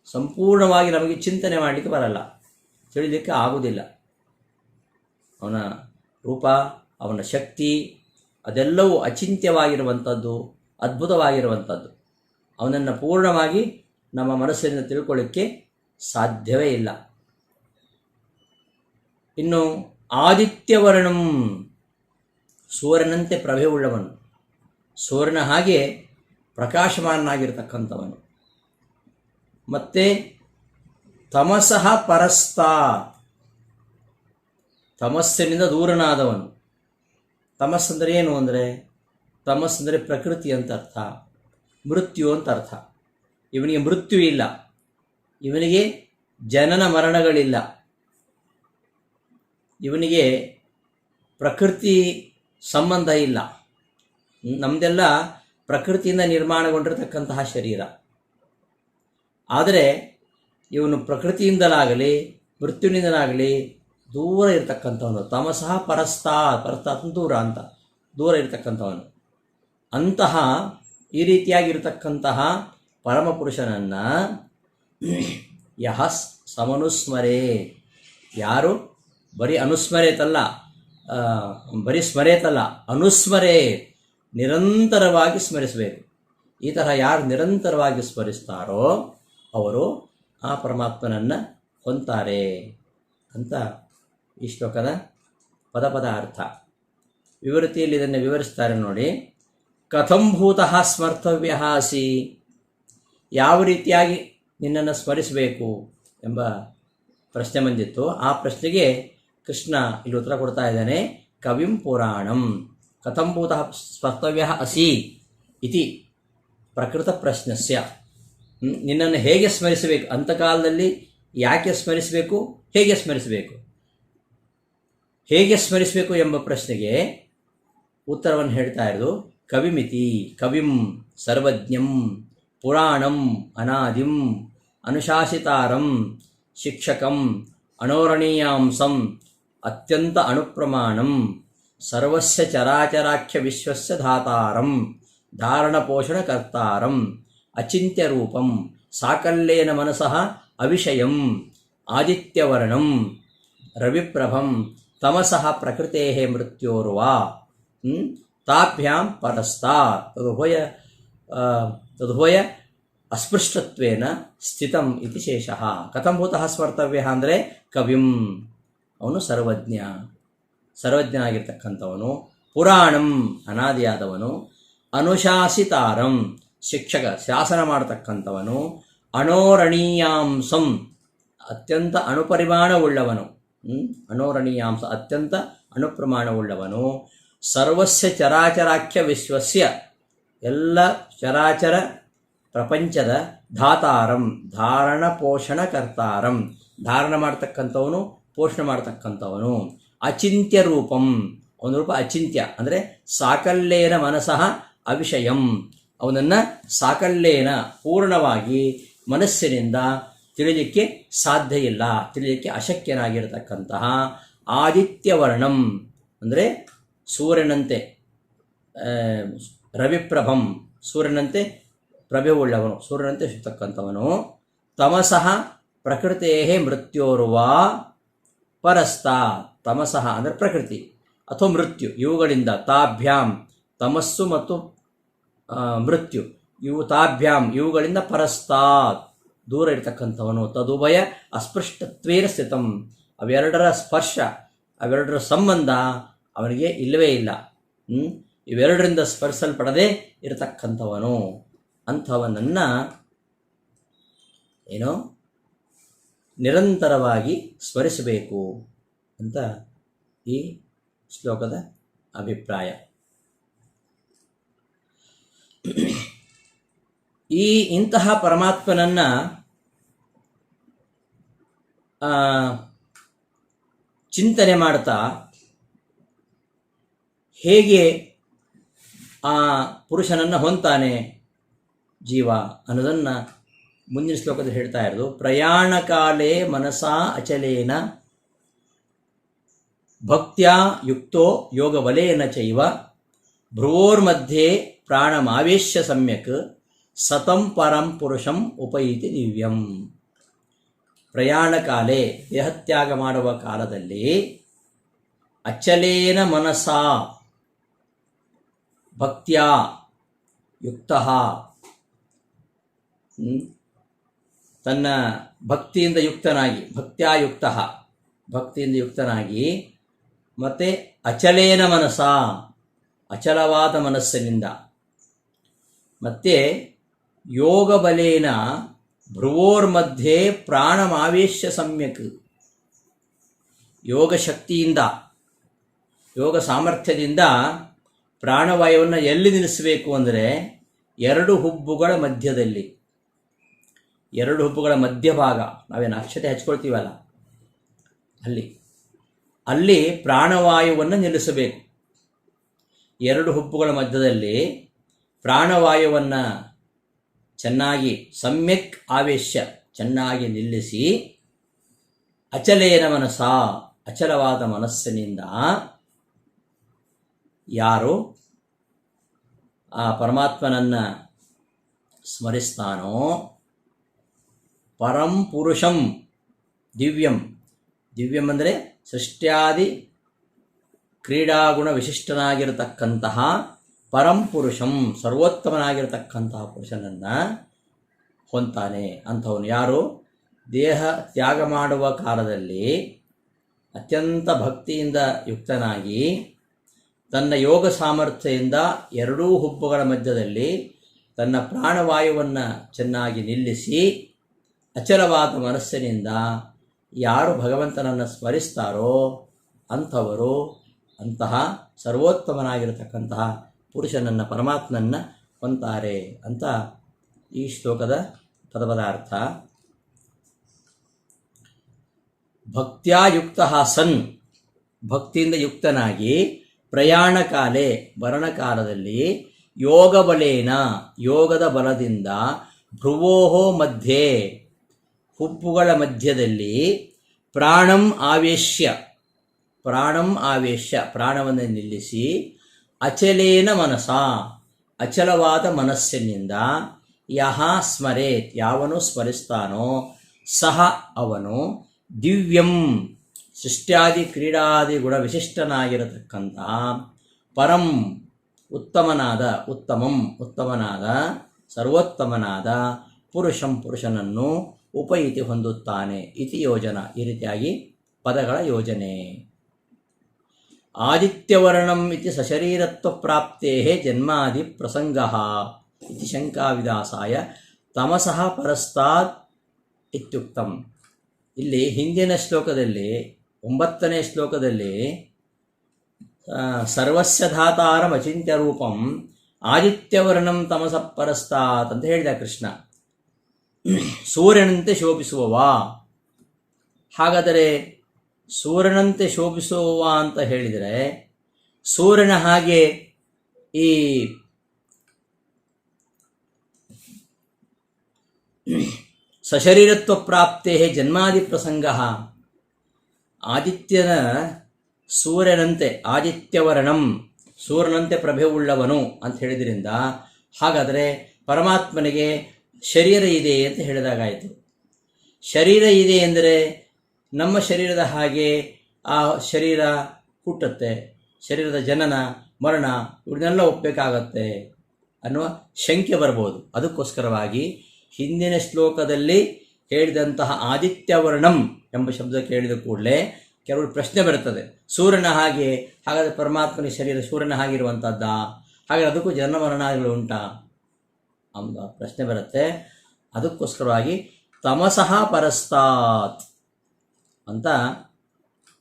ಸಂಪೂರ್ಣವಾಗಿ ನಮಗೆ ಚಿಂತನೆ ಮಾಡಲಿಕ್ಕೆ ಬರಲ್ಲ, ತಿಳಿಯಲಿಕ್ಕೆ ಆಗುವುದಿಲ್ಲ. ಅವನ ರೂಪ, ಅವನ ಶಕ್ತಿ ಅದೆಲ್ಲವೂ ಅಚಿಂತ್ಯವಾಗಿರುವಂಥದ್ದು, ಅದ್ಭುತವಾಗಿರುವಂಥದ್ದು. ಅವನನ್ನು ಪೂರ್ಣವಾಗಿ ನಮ್ಮ ಮನಸ್ಸಿನಿಂದ ತಿಳ್ಕೊಳ್ಳಿಕ್ಕೆ ಸಾಧ್ಯವೇ ಇಲ್ಲ. ಇನ್ನು ಆದಿತ್ಯವರ್ಣಂ, ಸೂರ್ಯನಂತೆ ಪ್ರಭೆ ಉಳ್ಳವನು, ಸೂರ್ಯನ ಹಾಗೆ ಪ್ರಕಾಶಮಾನನಾಗಿರ್ತಕ್ಕಂಥವನು. ಮತ್ತು ತಮಸಃ ಪರಸ್ತ, ತಮಸ್ಸಿನಿಂದ ದೂರನಾದವನು. ತಮಸ್ಸಂದರೆ ಏನು ಅಂದರೆ, ತಮಸ್ಸಂದರೆ ಪ್ರಕೃತಿ ಅಂತ ಅರ್ಥ, ಮೃತ್ಯು ಅಂತ ಅರ್ಥ. ಇವನಿಗೆ ಮೃತ್ಯು ಇಲ್ಲ, ಇವನಿಗೆ ಜನನ ಮರಣಗಳಿಲ್ಲ, ಇವನಿಗೆ ಪ್ರಕೃತಿ ಸಂಬಂಧ ಇಲ್ಲ. ನಮ್ಮದೆಲ್ಲ ಪ್ರಕೃತಿಯಿಂದ ನಿರ್ಮಾಣಗೊಂಡಿರತಕ್ಕಂತಹ ಶರೀರ. ಆದರೆ ಇವನು ಪ್ರಕೃತಿಯಿಂದಲಾಗಲಿ ಮೃತ್ಯುವಿನಿಂದಲಾಗಲಿ ದೂರ ಇರತಕ್ಕಂಥವನು. ತಮಸಃ ಪರಸ್ತಾತ್ ದೂರ ಅಂತ, ದೂರ ಇರತಕ್ಕಂಥವನು. ಅಂತಹ ಈ ರೀತಿಯಾಗಿರ್ತಕ್ಕಂತಹ ಪರಮಪುರುಷನನ್ನು ಯಹ ಸಮನುಸ್ಮರೇ, ಯಾರು ಬರೀ ಅನುಸ್ಮರೇತಲ್ಲ, ಬರೀ ಸ್ಮರೇತಲ್ಲ, ಅನುಸ್ಮರೇ, ನಿರಂತರವಾಗಿ ಸ್ಮರಿಸಬೇಕು. ಈ ತರಹ ಯಾರು ನಿರಂತರವಾಗಿ ಸ್ಮರಿಸ್ತಾರೋ ಅವರು ಆ ಪರಮಾತ್ಮನನ್ನು ಹೊಂತಾರೆ ಅಂತ ಈ ಶ್ಲೋಕದ ಪದ ಅರ್ಥ. ವಿವೃತಿಯಲ್ಲಿ ಇದನ್ನು ವಿವರಿಸ್ತಾರೆ ನೋಡಿ. ಕಥಂಭೂತಃ ಸ್ಮರ್ತವ್ಯ ಅಸಿ, ಯಾವ ರೀತಿಯಾಗಿ ನಿನ್ನನ್ನು ಸ್ಮರಿಸಬೇಕು ಎಂಬ ಪ್ರಶ್ನೆ ಬಂದಿತ್ತು. ಆ ಪ್ರಶ್ನೆಗೆ ಕೃಷ್ಣ ಇಲ್ಲಿ ಉತ್ತರ ಕೊಡ್ತಾ ಇದ್ದಾನೆ. ಕವಿಂ ಪುರಾಣಂ ಕಥಂಭೂತಃ ಸ್ಮರ್ತವ್ಯ ಅಸಿ ಇತಿ ಪ್ರಕೃತ ಪ್ರಶ್ನಸ್ಯ. ನಿನ್ನನ್ನು ಹೇಗೆ ಸ್ಮರಿಸಬೇಕು, ಅಂತಕಾಲದಲ್ಲಿ ಯಾಕೆ ಸ್ಮರಿಸಬೇಕು, ಹೇಗೆ ಸ್ಮರಿಸಬೇಕು ಎಂಬ ಪ್ರಶ್ನೆಗೆ ಉತ್ತರವನ್ನು ಹೇಳ್ತಾ ಇರೋದು ಕವಿಮಿತಿ. ಕವಿಂ ಸರ್ವಜ್ಞಂ, ಪುರಾಣಂ ಅನಾದಿಂ, ಅನುಶಾಸಿತಾರಂ, ಶಿಕ್ಷಕಂ, ಅನೋರಣೀಯಾಂಸಂ, ಅತ್ಯಂತ ಅಣುಪ್ರಮಾಣಂ, ಸರ್ವಸ್ಯ ಚರಾಚರಾಖ್ಯ ವಿಶ್ವಸ್ಯ ಧಾತಾರಂ, ಧಾರಣಪೋಷಣಕರ್ತಾರಂ, ಅಚಿಂತ್ಯರೂಪಂ, ಸಾಕಲ್ಯೇನ ಮನಸಃ ಅವಿಷಯಂ, ಆದಿತ್ಯವರ್ಣಂ, ರವಿಪ್ರಭಂ, ತಮಸಃ ಪ್ರಕೃತೇಃ ಮೃತ್ಯೋರ್ವಾ ತಾಭ್ಯಾಂ ಪರಸ್ತಾತ್ ತದುಭಯ ಅಸ್ಪೃಷ್ಟತ್ವೇನ ಸ್ಥಿತಂ ಇತಿ ಶೇಷಃ. ಕಥಂಭೂತಃ ಸ್ಮರ್ತವ್ಯ ಅಂದರೆ ಕವಿಂ, ಅವನು ಸರ್ವಜ್ಞನಾಗಿರ್ತಕ್ಕಂಥವನು, ಪುರಾಣಂ ಅನಾದಿಯಾದವನು, ಅನುಶಾಸಿತಾರಂ ಶಿಕ್ಷಕ ಶಾಸನ ಮಾಡತಕ್ಕಂಥವನು, ಅಣೋರಣೀಯಾಂಸಂ ಅತ್ಯಂತ ಅಣುಪರಿಮಾಣವುಳ್ಳವನು, ಅಣೋರಣೀಯಾಂಸ ಅತ್ಯಂತ ಅಣುಪ್ರಮಾಣವುಳ್ಳವನು, ಸರ್ವಸ್ಯ ಚರಾಚರಾಖ್ಯ ವಿಶ್ವಸ್ಯ ಎಲ್ಲ ಚರಾಚರ ಪ್ರಪಂಚದ ಧಾತಾರಂ ಧಾರಣ ಪೋಷಣಕರ್ತಾರಂ ಧಾರಣ ಮಾಡ್ತಕ್ಕಂಥವನು, ಪೋಷಣೆ ಮಾಡ್ತಕ್ಕಂಥವನು, ಅಚಿಂತ್ಯ ರೂಪಂ ಅವನ ರೂಪ ಅಚಿಂತ್ಯ ಅಂದರೆ ಸಾಕಲ್ಯೇನ ಮನಸಃ ಅವಿಷಯಂ, ಅವನನ್ನು ಸಾಕಲ್ಯೇನ ಪೂರ್ಣವಾಗಿ ಮನಸ್ಸಿನಿಂದ ತಿಳಿಲಿಕ್ಕೆ ಸಾಧ್ಯ ಇಲ್ಲ, ತಿಳಿಲಿಕ್ಕೆ ಅಶಕ್ಯನಾಗಿರತಕ್ಕಂತಹ ಆದಿತ್ಯವರ್ಣಂ ಅಂದರೆ ಸೂರ್ಯನಂತೆ, ರವಿಪ್ರಭಂ ಸೂರ್ಯನಂತೆ ಪ್ರಭೆಯುಳ್ಳವನು, ಸೂರ್ಯನಂತೆ ಸಿಗ್ತಕ್ಕಂಥವನು, ತಮಸಃ ಪ್ರಕೃತೇಹೇ ಮೃತ್ಯೋರ್ವಾ ಪರಸ್ತಾ, ತಮಸಃ ಅಂದರೆ ಪ್ರಕೃತಿ ಅಥವಾ ಮೃತ್ಯು ಇವುಗಳಿಂದ, ತಾಭ್ಯಾಂ ತಮಸ್ಸು ಮತ್ತು ಮೃತ್ಯು ಇವು, ತಾಭ್ಯಾಂ ಇವುಗಳಿಂದ ಪರಸ್ತಾತ್ ದೂರ ಇರತಕ್ಕಂಥವನು, ತದುಭಯ ಅಸ್ಪೃಷ್ಟತ್ವೇನ ಸ್ಥಿತಂ ಅವೆರಡರ ಸ್ಪರ್ಶ ಅವೆರಡರ ಸಂಬಂಧ ಅವನಿಗೆ ಇಲ್ಲವೇ ಇಲ್ಲ, ಇವೆರಡರಿಂದ ಸ್ಪರ್ಶಲ್ಪಡದೆ ಇರತಕ್ಕಂಥವನು. ಅಂಥವನನ್ನು ಏನೋ ನಿರಂತರವಾಗಿ ಸ್ಮರಿಸಬೇಕು ಅಂತ ಈ ಶ್ಲೋಕದ ಅಭಿಪ್ರಾಯ. ಇಂತಹ ಪರಮಾತ್ಮನನ್ನು ಚಿಂತನೆ ಮಾಡ್ತಾ ಹೇಗೆ ಆ ಪುರುಷನನ್ನು ಹೊಂತಾನೆ ಜೀವ ಅನ್ನೋದನ್ನು ಮುಂದಿನ ಶ್ಲೋಕದಲ್ಲಿ ಹೇಳ್ತಾ ಇರೋದು. ಪ್ರಯಾಣ ಕಾಲೇ ಮನಸಾ ಅಚಲೇನ ಭಕ್ತ್ಯಾ ಯುಕ್ತೋ ಯೋಗಬಲೇನ ಚೈವ ಭ್ರುವೋರ್ಮಧ್ಯೆ ಪ್ರಾಣಮಾವೇಶ್ಯ ಸಮ್ಯಕ್ ಸತಂ ಪರಂ ಪುರುಷಂ ಉಪೈತಿ ದಿವ್ಯಂ. ಪ್ರಯಾಣ ಕಾಲೇ ದೇಹತ್ಯಾಗ ಮಾಡುವ ಕಾಲದಲ್ಲಿ ಅಚಲೇನ ಮನಸಾ ಭಕ್ತ್ಯಾ ಯುಕ್ತಃ ತನ್ನ ಭಕ್ತಿಯಿಂದ ಯುಕ್ತನಾಗಿ, ಭಕ್ತಿಯಿಂದ ಯುಕ್ತನಾಗಿ ಮತ್ತು ಅಚಲೇನ ಮನಸ ಅಚಲವಾದ ಮನಸ್ಸಿನಿಂದ ಮತ್ತು ಯೋಗ ಬಲೇನ ಭ್ರುವೋರ್ಮಧ್ಯೆ ಪ್ರಾಣಮಾವೇಶ್ಯ ಸಮ್ಯಕ್ ಯೋಗ ಶಕ್ತಿಯಿಂದ, ಯೋಗ ಸಾಮರ್ಥ್ಯದಿಂದ ಪ್ರಾಣವಾಯುವನ್ನು ಎಲ್ಲಿ ನಿಲ್ಲಿಸಬೇಕು ಅಂದರೆ ಎರಡು ಹುಬ್ಬುಗಳ ಮಧ್ಯದಲ್ಲಿ, ಎರಡು ಹುಬ್ಬುಗಳ ಮಧ್ಯಭಾಗ, ನಾವೇನು ಅಕ್ಷತೆ ಹಚ್ಕೊಳ್ತೀವಲ್ಲ ಅಲ್ಲಿ ಪ್ರಾಣವಾಯುವನ್ನು ನಿಲ್ಲಿಸಬೇಕು. ಎರಡು ಹುಬ್ಬುಗಳ ಮಧ್ಯದಲ್ಲಿ ಪ್ರಾಣವಾಯುವನ್ನು ಚೆನ್ನಾಗಿ ಸಮ್ಯಕ್ ಆವೇಶ್ಯ ಚೆನ್ನಾಗಿ ನಿಲ್ಲಿಸಿ ಅಚಲೇನ ಮನಸ ಅಚಲವಾದ ಮನಸ್ಸಿನಿಂದ ಯಾರು ಆ ಪರಮಾತ್ಮನನ್ನು ಸ್ಮರಿಸ್ತಾನೋ ಪರಂ ಪುರುಷಂ ದಿವ್ಯಂ ದಿವ್ಯಂ ಅಂದರೆ ಸೃಷ್ಟ್ಯಾದಿ ಕ್ರೀಡಾಗುಣ ವಿಶಿಷ್ಟನಾಗಿರತಕ್ಕಂತಹ ಪರಂ ಪುರುಷಂ ಸರ್ವೋತ್ತಮನಾಗಿರತಕ್ಕಂತಹ ಪುರುಷನನ್ನು ಹೊಂತಾನೆ. ಅಂಥವನು ಯಾರು ದೇಹ ತ್ಯಾಗ ಮಾಡುವ ಕಾಲದಲ್ಲಿ ಅತ್ಯಂತ ಭಕ್ತಿಯಿಂದ ಯುಕ್ತನಾಗಿ ತನ್ನ ಯೋಗ ಸಾಮರ್ಥ್ಯದಿಂದ ಎರಡೂ ಹುಬ್ಬುಗಳ ಮಧ್ಯದಲ್ಲಿ ತನ್ನ ಪ್ರಾಣವಾಯುವನ್ನು ಚೆನ್ನಾಗಿ ನಿಲ್ಲಿಸಿ ಅಚಲವಾದ ಮನಸ್ಸಿನಿಂದ ಯಾರು ಭಗವಂತನನ್ನು ಸ್ಮರಿಸ್ತಾರೋ ಅಂಥವರು ಅಂತಹ ಸರ್ವೋತ್ತಮನಾಗಿರತಕ್ಕಂತಹ ಪುರುಷನನ್ನು ಪರಮಾತ್ಮನನ್ನು ಹೊಂತಾರೆ ಅಂತ ಈ ಶ್ಲೋಕದ ಪದಪದಾರ್ಥ. ಭಕ್ತ್ಯಾಯುಕ್ತ ಸನ್ ಭಕ್ತಿಯಿಂದ ಯುಕ್ತನಾಗಿ ಪ್ರಯಾಣ ಕಾಲೇ ಮರಣಕಾಲದಲ್ಲಿ ಯೋಗಬಲೇನ ಯೋಗದ ಬಲದಿಂದ ಭ್ರುವೋಹೋ ಮಧ್ಯೆ ಹುಬ್ಬುಗಳ ಮಧ್ಯದಲ್ಲಿ ಪ್ರಾಣಂ ಆವೇಶ್ಯ ಪ್ರಾಣವನ್ನು ನಿಲ್ಲಿಸಿ ಅಚಲೇನ ಮನಸ ಅಚಲವಾದ ಮನಸ್ಸಿನಿಂದ ಯಹ ಸ್ಮರೇತ್ ಯಾವನು ಸ್ಮರಿಸ್ತಾನೋ ಸಹ ಅವನು ದಿವ್ಯಂ ಸೃಷ್ಟ್ಯಾದಿ ಕ್ರೀಡಾದಿ ಗುಣ ವಿಶಿಷ್ಟನಾಗಿರತಕ್ಕಂತಹ ಪರಂ ಉತ್ತಮನಾದ ಸರ್ವೋತ್ತಮನಾದ ಪುರುಷನನ್ನು ಉಪಯಿತಿ ಹೊಂದುತ್ತಾನೆ. ಇತಿ ಯೋಜನ ಈ ರೀತಿಯಾಗಿ ಪದಗಳ ಯೋಜನೆ. ಆದಿತ್ಯವರ್ಣಂ ಇತಿ ಸಶರೀರತ್ವ ಪ್ರಾಪ್ತೇ ಜನ್ಮಾದಿ ಪ್ರಸಂಗ ಇತಿ ಶಂಕಾವಿದಾಸಾಯ ತಮಸಃ ಪರಸ್ತಾತ್ ಇತ್ಯುಕ್ತಂ. ಇಲ್ಲಿ ಹಿಂದಿನ ಶ್ಲೋಕದಲ್ಲಿ 9ನೇ ಶ್ಲೋಕದಲ್ಲಿ ಸರ್ವಸ್ಯ ಧಾತಾರಂ ಅಚಿಂತ್ಯ ರೂಪಂ ಆದಿತ್ಯವರ್ಣಂ ತಮಸಃ ಪರಸ್ತಾತ್ ಅಂತ ಹೇಳಿದ ಕೃಷ್ಣ. ಸೂರ್ಯನಂತೆ ಶೋಭಿಸುವವ. ಹಾಗಾದರೆ ಸೂರ್ಯನಂತೆ ಶೋಭಿಸುವವ ಅಂತ ಹೇಳಿದರೆ ಸೂರ್ಯನ ಹಾಗೆ ಈ ಸಶರೀರತ್ವ ಪ್ರಾಪ್ತೇ ಜನ್ಮಾದಿ ಪ್ರಸಂಗ ಆದಿತ್ಯನ ಸೂರ್ಯನಂತೆ ಆದಿತ್ಯವರ್ಣಂ ಸೂರ್ಯನಂತೆ ಪ್ರಭೆಯುಳ್ಳವನು ಅಂತ ಹೇಳಿದ್ರಿಂದ ಹಾಗಾದರೆ ಪರಮಾತ್ಮನಿಗೆ ಶರೀರ ಇದೆ ಅಂತ ಹೇಳಿದಾಗಾಯಿತು. ಶರೀರ ಇದೆ ಎಂದರೆ ನಮ್ಮ ಶರೀರದ ಹಾಗೆ ಆ ಶರೀರ ಹುಟ್ಟುತ್ತೆ, ಶರೀರದ ಜನನ ಮರಣ ಇವನ್ನೆಲ್ಲ ಒಪ್ಪಬೇಕಾಗತ್ತೆ ಅನ್ನುವ ಶಂಕೆ ಬರ್ಬೋದು. ಅದಕ್ಕೋಸ್ಕರವಾಗಿ ಹಿಂದಿನ ಶ್ಲೋಕದಲ್ಲಿ ಹೇಳಿದಂತಹ ಆದಿತ್ಯವರ್ಣಂ ಎಂಬ ಶಬ್ದ ಕೇಳಿದ ಕೂಡಲೇ ಕೆಲವರು ಪ್ರಶ್ನೆ ಬರುತ್ತದೆ, ಸೂರ್ಯನ ಹಾಗೆ ಹಾಗಾದರೆ ಪರಮಾತ್ಮನ ಶರೀರ ಸೂರ್ಯನ ಹಾಗಿರುವಂಥದ್ದಾ, ಹಾಗಾದರೆ ಅದಕ್ಕೂ ಜನ್ಮ ಮರಣಗಳು ಉಂಟಾ ಎಂಬ ಪ್ರಶ್ನೆ ಬರುತ್ತೆ. ಅದಕ್ಕೋಸ್ಕರವಾಗಿ ತಮಸಃ ಪರಸ್ತಾತ್ ಅಂತ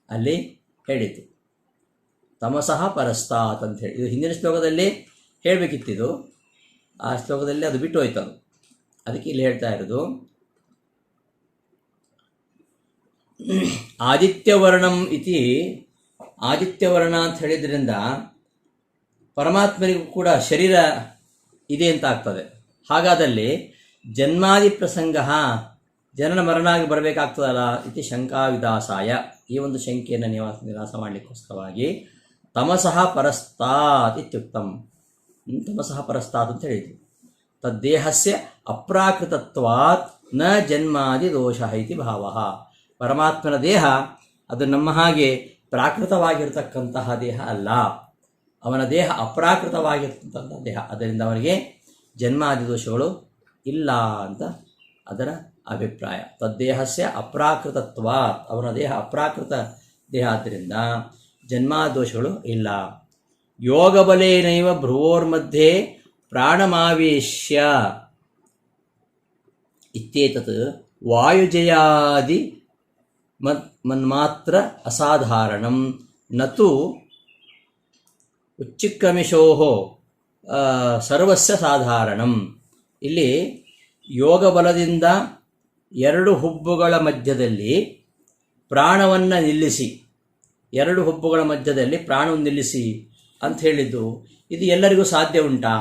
ಅಲ್ಲಿ ಹೇಳಿತು. ತಮಸಃ ಪರಸ್ತಾತ್ ಅಂತ ಹೇಳಿ ಇದು ಹಿಂದಿನ ಶ್ಲೋಕದಲ್ಲಿ ಹೇಳಬೇಕಿತ್ತಿದು, ಆ ಶ್ಲೋಕದಲ್ಲಿ ಅದು ಬಿಟ್ಟು ಹೋಯ್ತು. ಅದಕ್ಕೆ ಇಲ್ಲಿ ಹೇಳ್ತಾ ಇರೋದು ಆದಿತ್ಯವರ್ಣಂ ಇತಿ ಆದಿತ್ಯವರ್ಣ ಅಂತ ಹೇಳಿದ್ರಿಂದ ಪರಮಾತ್ಮನಿಗೂ ಕೂಡ ಶರೀರ ಇದೆ ಅಂತ ಆಗ್ತದೆ. ಹಾಗಾದಲ್ಲಿ ಜನ್ಮಾದಿ ಪ್ರಸಂಗ ಜನನ ಮರಣ ಆಗಿ ಬರಬೇಕಾಗ್ತದಲ್ಲ ಇತಿ ಶಂಕಾವಿದಾಸಾಯ ಈ ಒಂದು ಶಂಕೆಯನ್ನು ನಿರಾಸ ಮಾಡಲಿಕ್ಕೋಸ್ಕರವಾಗಿ ತಮಸಃ ಪರಸ್ತಾತ್ ಇತ್ಯುಕ್ತಂ. ತಮಸಃ ಪರಸ್ತಾತ್ ಅಂತ ಹೇಳಿದ್ರು. ತದ್ದೇಹಸ್ಯ ಅಪ್ರಾಕೃತತ್ವಾತ್ ನ ಜನ್ಮಾದಿ ದೋಷ ಇತಿ ಭಾವ. ಪರಮಾತ್ಮನ ದೇಹ ಅದು ನಮ್ಮ ಹಾಗೆ ಪ್ರಾಕೃತವಾಗಿರ್ತಕ್ಕಂತಹ ದೇಹ ಅಲ್ಲ, ಅವನ ದೇಹ ಅಪ್ರಾಕೃತವಾಗಿರ್ತಕ್ಕಂತಹ ದೇಹ. ಅದರಿಂದ ಅವನಿಗೆ ಜನ್ಮಾದಿ ದೋಷಗಳು ಇಲ್ಲ ಅಂತ ಅದರ ಅಭಿಪ್ರಾಯ. ತದ್ದೇಹಸ್ಯ ಅಪ್ರಾಕೃತತ್ವಾತ್ ಅವನ ದೇಹ ಅಪ್ರಾಕೃತ ದೇಹ ಆದ್ದರಿಂದ ಜನ್ಮಾದಿ ದೋಷಗಳು ಇಲ್ಲ. ಯೋಗಬಲೇನೈವ ಭ್ರುವೋರ್ಮಧ್ಯೆ ಪ್ರಾಣಮಾವೇಶ್ಯ ಇತ್ಯೇತತ್ ವಾಯುಜಯಾದಿ ಮನ್ಮಾತ್ರ ಅಸಾಧಾರಣಂ ನತು ಉಚ್ಚಿಕ್ರಮಿಶೋಃ ಸರ್ವಸ್ಯ ಸಾಧಾರಣಂ. ಇಲ್ಲಿ ಯೋಗ ಬಲದಿಂದ ಎರಡು ಹುಬ್ಬುಗಳ ಮಧ್ಯದಲ್ಲಿ ಪ್ರಾಣವನ್ನು ನಿಲ್ಲಿಸಿ, ಎರಡು ಹುಬ್ಬುಗಳ ಮಧ್ಯದಲ್ಲಿ ಪ್ರಾಣವನ್ನು ನಿಲ್ಲಿಸಿ ಅಂತ ಹೇಳಿದ್ದು ಇದು ಎಲ್ಲರಿಗೂ ಸಾಧ್ಯ ಉಂಟಾ?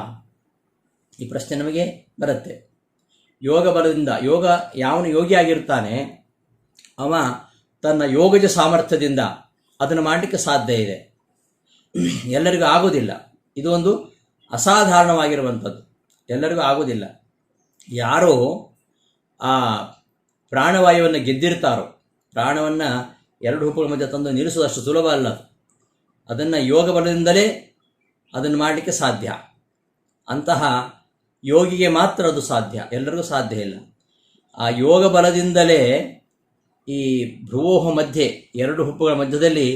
ಈ ಪ್ರಶ್ನೆ ನಮಗೆ ಬರುತ್ತೆ. ಯೋಗ ಬಲದಿಂದ ಯಾವನು ಯೋಗಿಯಾಗಿರ್ತಾನೆ ಅವ ತನ್ನ ಯೋಗಜ ಸಾಮರ್ಥ್ಯದಿಂದ ಅದನ್ನು ಮಾಡಲಿಕ್ಕೆ ಸಾಧ್ಯ ಇದೆ. ಎಲ್ಲರಿಗೂ ಆಗೋದಿಲ್ಲ. ಇದು ಒಂದು ಅಸಾಧಾರಣವಾಗಿರುವಂಥದ್ದು, ಎಲ್ಲರಿಗೂ ಆಗೋದಿಲ್ಲ. ಯಾರೋ ಆ ಪ್ರಾಣವಾಯುವನ್ನು ಗೆದ್ದಿರ್ತಾರೋ, ಪ್ರಾಣವನ್ನು ಎರಡು ಹುಬ್ಬುಗಳ ಮಧ್ಯೆ ತಂದು ನಿಲ್ಲಿಸೋದಷ್ಟು ಸುಲಭ ಅಲ್ಲ. ಅದನ್ನು ಯೋಗ ಬಲದಿಂದಲೇ ಅದನ್ನು ಮಾಡಲಿಕ್ಕೆ ಸಾಧ್ಯ. ಅಂತಹ ಯೋಗಿಗೆ ಮಾತ್ರ ಅದು ಸಾಧ್ಯ, ಎಲ್ಲರಿಗೂ ಸಾಧ್ಯ ಇಲ್ಲ. ಆ ಯೋಗ ಬಲದಿಂದಲೇ ಈ ಭ್ರುವೋಹ ಮಧ್ಯೆ ಎರಡು ಹುಬ್ಬುಗಳ ಮಧ್ಯದಲ್ಲಿ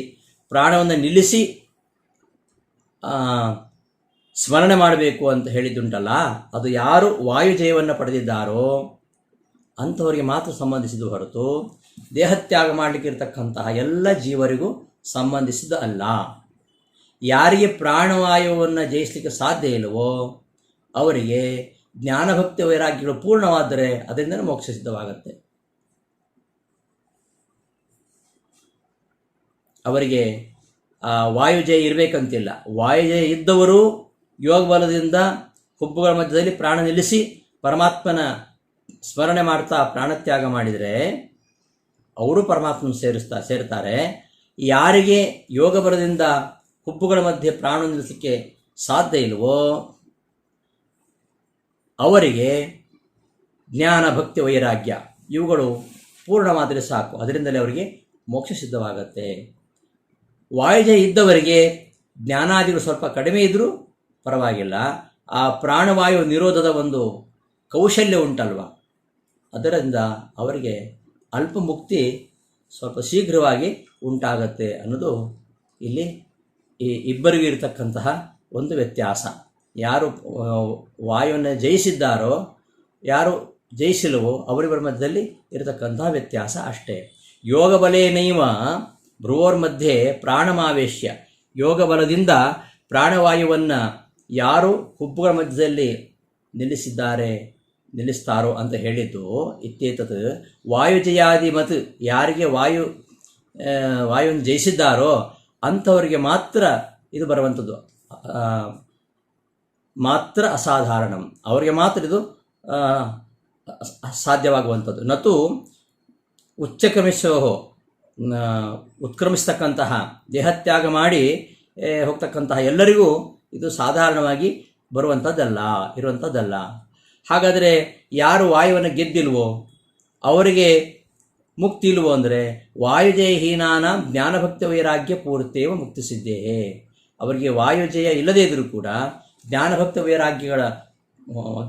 ಪ್ರಾಣವನ್ನು ನಿಲ್ಲಿಸಿ ಸ್ಮರಣೆ ಮಾಡಬೇಕು ಅಂತ ಹೇಳಿದ್ದುಂಟಲ್ಲ, ಅದು ಯಾರು ವಾಯುಜಯವನ್ನು ಪಡೆದಿದ್ದಾರೋ ಅಂಥವರಿಗೆ ಮಾತ್ರ ಸಂಬಂಧಿಸಿದ ಹೊರತು ದೇಹತ್ಯಾಗ ಮಾಡಲಿಕ್ಕೆ ಇರತಕ್ಕಂತಹ ಎಲ್ಲ ಜೀವರಿಗೂ ಸಂಬಂಧಿಸಿದ ಅಲ್ಲ. ಯಾರಿಗೆ ಪ್ರಾಣವಾಯುವನ್ನು ಜಯಿಸಲಿಕ್ಕೆ ಸಾಧ್ಯ ಇಲ್ಲವೋ ಅವರಿಗೆ ಜ್ಞಾನಭಕ್ತಿ ವೈರಾಗ್ಯಗಳು ಪೂರ್ಣವಾದರೆ ಅದರಿಂದಲೇ ಮೋಕ್ಷ ಸಿದ್ಧವಾಗುತ್ತೆ. ಅವರಿಗೆ ವಾಯುಜಯ ಇರಬೇಕಂತಿಲ್ಲ. ವಾಯುಜಯ ಇದ್ದವರು ಯೋಗ ಬಲದಿಂದ ಹುಬ್ಬುಗಳ ಮಧ್ಯದಲ್ಲಿ ಪ್ರಾಣ ನಿಲ್ಲಿಸಿ ಪರಮಾತ್ಮನ ಸ್ಮರಣೆ ಮಾಡ್ತಾ ಪ್ರಾಣತ್ಯಾಗ ಮಾಡಿದರೆ ಅವರು ಪರಮಾತ್ಮನ ಸೇರ್ತಾರೆ. ಯಾರಿಗೆ ಯೋಗ ಬಲದಿಂದ ಹುಬ್ಬುಗಳ ಮಧ್ಯೆ ಪ್ರಾಣ ನಿಲ್ಲಿಸಲಿಕ್ಕೆ ಸಾಧ್ಯ ಇಲ್ವೋ ಅವರಿಗೆ ಜ್ಞಾನ ಭಕ್ತಿ ವೈರಾಗ್ಯ ಇವುಗಳು ಪೂರ್ಣವಾದರೆ ಸಾಕು, ಅದರಿಂದಲೇ ಅವರಿಗೆ ಮೋಕ್ಷ ಸಿದ್ಧವಾಗತ್ತೆ. ವಾಯುಜಯ ಇದ್ದವರಿಗೆ ಜ್ಞಾನಾದಿಗಳು ಸ್ವಲ್ಪ ಕಡಿಮೆ ಇದ್ದರೂ ಪರವಾಗಿಲ್ಲ. ಆ ಪ್ರಾಣವಾಯು ನಿರೋಧದ ಒಂದು ಕೌಶಲ್ಯ ಉಂಟಲ್ವ, ಅದರಿಂದ ಅವರಿಗೆ ಅಲ್ಪ ಮುಕ್ತಿ ಸ್ವಲ್ಪ ಶೀಘ್ರವಾಗಿ ಉಂಟಾಗತ್ತೆ ಅನ್ನೋದು ಇಲ್ಲಿ ಈ ಇಬ್ಬರಿಗೂ ಇರತಕ್ಕಂತಹ ಒಂದು ವ್ಯತ್ಯಾಸ. ಯಾರು ವಾಯುವನ್ನು ಜಯಿಸಿದ್ದಾರೋ ಯಾರು ಜಯಿಸಿಲ್ಲವೋ ಅವರಿಬ್ಬರ ಮಧ್ಯದಲ್ಲಿ ಇರತಕ್ಕಂತಹ ವ್ಯತ್ಯಾಸ ಅಷ್ಟೇ. ಯೋಗ ಬಲೇನೈವ ಭ್ರುವೋರ್ ಮಧ್ಯೆ ಪ್ರಾಣಮಾವೇಶ್ಯ, ಯೋಗ ಬಲದಿಂದ ಪ್ರಾಣವಾಯುವನ್ನು ಯಾರು ಹುಬ್ಬುಗಳ ಮಧ್ಯದಲ್ಲಿ ನಿಲ್ಲಿಸ್ತಾರೋ ಅಂತ ಹೇಳಿದ್ದು ಇತ್ಯೇತತ್ ವಾಯುಜಯಾದಿ ಮತ್, ಯಾರಿಗೆ ವಾಯುವನ್ನು ಜಯಿಸಿದ್ದಾರೋ ಅಂಥವರಿಗೆ ಮಾತ್ರ ಇದು ಬರುವಂಥದ್ದು, ಮಾತ್ರ ಅಸಾಧಾರಣಂ, ಅವರಿಗೆ ಮಾತ್ರ ಇದು ಸಾಧ್ಯವಾಗುವಂಥದ್ದು. ನತು ಉತ್ಕ್ರಮಿಸ್ತಕ್ಕಂತಹ ದೇಹತ್ಯಾಗ ಮಾಡಿ ಹೋಗ್ತಕ್ಕಂತಹ ಎಲ್ಲರಿಗೂ ಇದು ಸಾಧಾರಣವಾಗಿ ಇರುವಂಥದ್ದಲ್ಲ. ಹಾಗಾದರೆ ಯಾರು ವಾಯುವನ್ನು ಗೆದ್ದಿಲ್ವೋ ಅವರಿಗೆ ಮುಕ್ತಿ ಇಲ್ವೋ ಅಂದರೆ ವಾಯುಜಯಹೀನಾನ ಜ್ಞಾನಭಕ್ತಿ ವೈರಾಗ್ಯ ಪೂರ್ತೇವ ಮುಕ್ತಿ ಸಿದ್ಧೇ. ಅವರಿಗೆ ವಾಯುಜಯ ಇಲ್ಲದೇ ಇದ್ದರೂ ಕೂಡ ಜ್ಞಾನಭಕ್ತಿ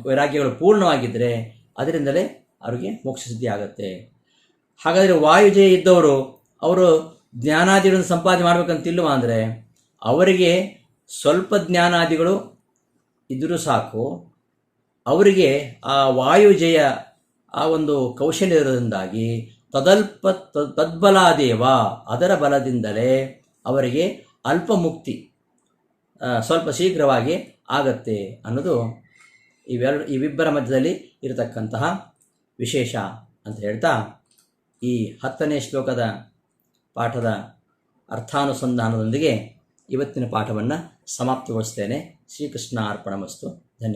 ವೈರಾಗ್ಯಗಳು ಪೂರ್ಣವಾಗಿದ್ದರೆ ಅದರಿಂದಲೇ ಅವರಿಗೆ ಮೋಕ್ಷ ಸಿದ್ಧಿ ಆಗುತ್ತೆ. ಹಾಗಾದರೆ ವಾಯುಜಯ ಇದ್ದವರು ಅವರು ಜ್ಞಾನಾದಿಗಳನ್ನು ಸಂಪಾದನೆ ಮಾಡಬೇಕಂತಿಲ್ವ ಅಂದರೆ ಅವರಿಗೆ ಸ್ವಲ್ಪ ಜ್ಞಾನಾದಿಗಳು ಇದ್ದರೂ ಸಾಕು, ಅವರಿಗೆ ಆ ವಾಯುಜಯ ಆ ಒಂದು ಕೌಶಲ್ಯ ಇರೋದ್ರಿಂದಾಗಿ ತದ್ಬಲಾದೇವ, ಅದರ ಬಲದಿಂದಲೇ ಅವರಿಗೆ ಅಲ್ಪ ಮುಕ್ತಿ ಸ್ವಲ್ಪ ಶೀಘ್ರವಾಗಿ ಆಗತ್ತೆ ಅನ್ನೋದು ಇವಿಬ್ಬರ ಮಧ್ಯದಲ್ಲಿ ಇರತಕ್ಕಂತಹ ವಿಶೇಷ ಅಂತ ಹೇಳ್ತಾ ಈ 10ನೇ ಶ್ಲೋಕದ ಪಾಠದ ಅರ್ಥಾನುಸಂಧಾನದೊಂದಿಗೆ ಇವತ್ತಿನ ಪಾಠವನ್ನು ಸಮಾಪ್ತಿಗೊಳಿಸ್ತೇನೆ. ಶ್ರೀಕೃಷ್ಣ ಅರ್ಪಣಮಸ್ತು. ಧನ್ಯವಾದ.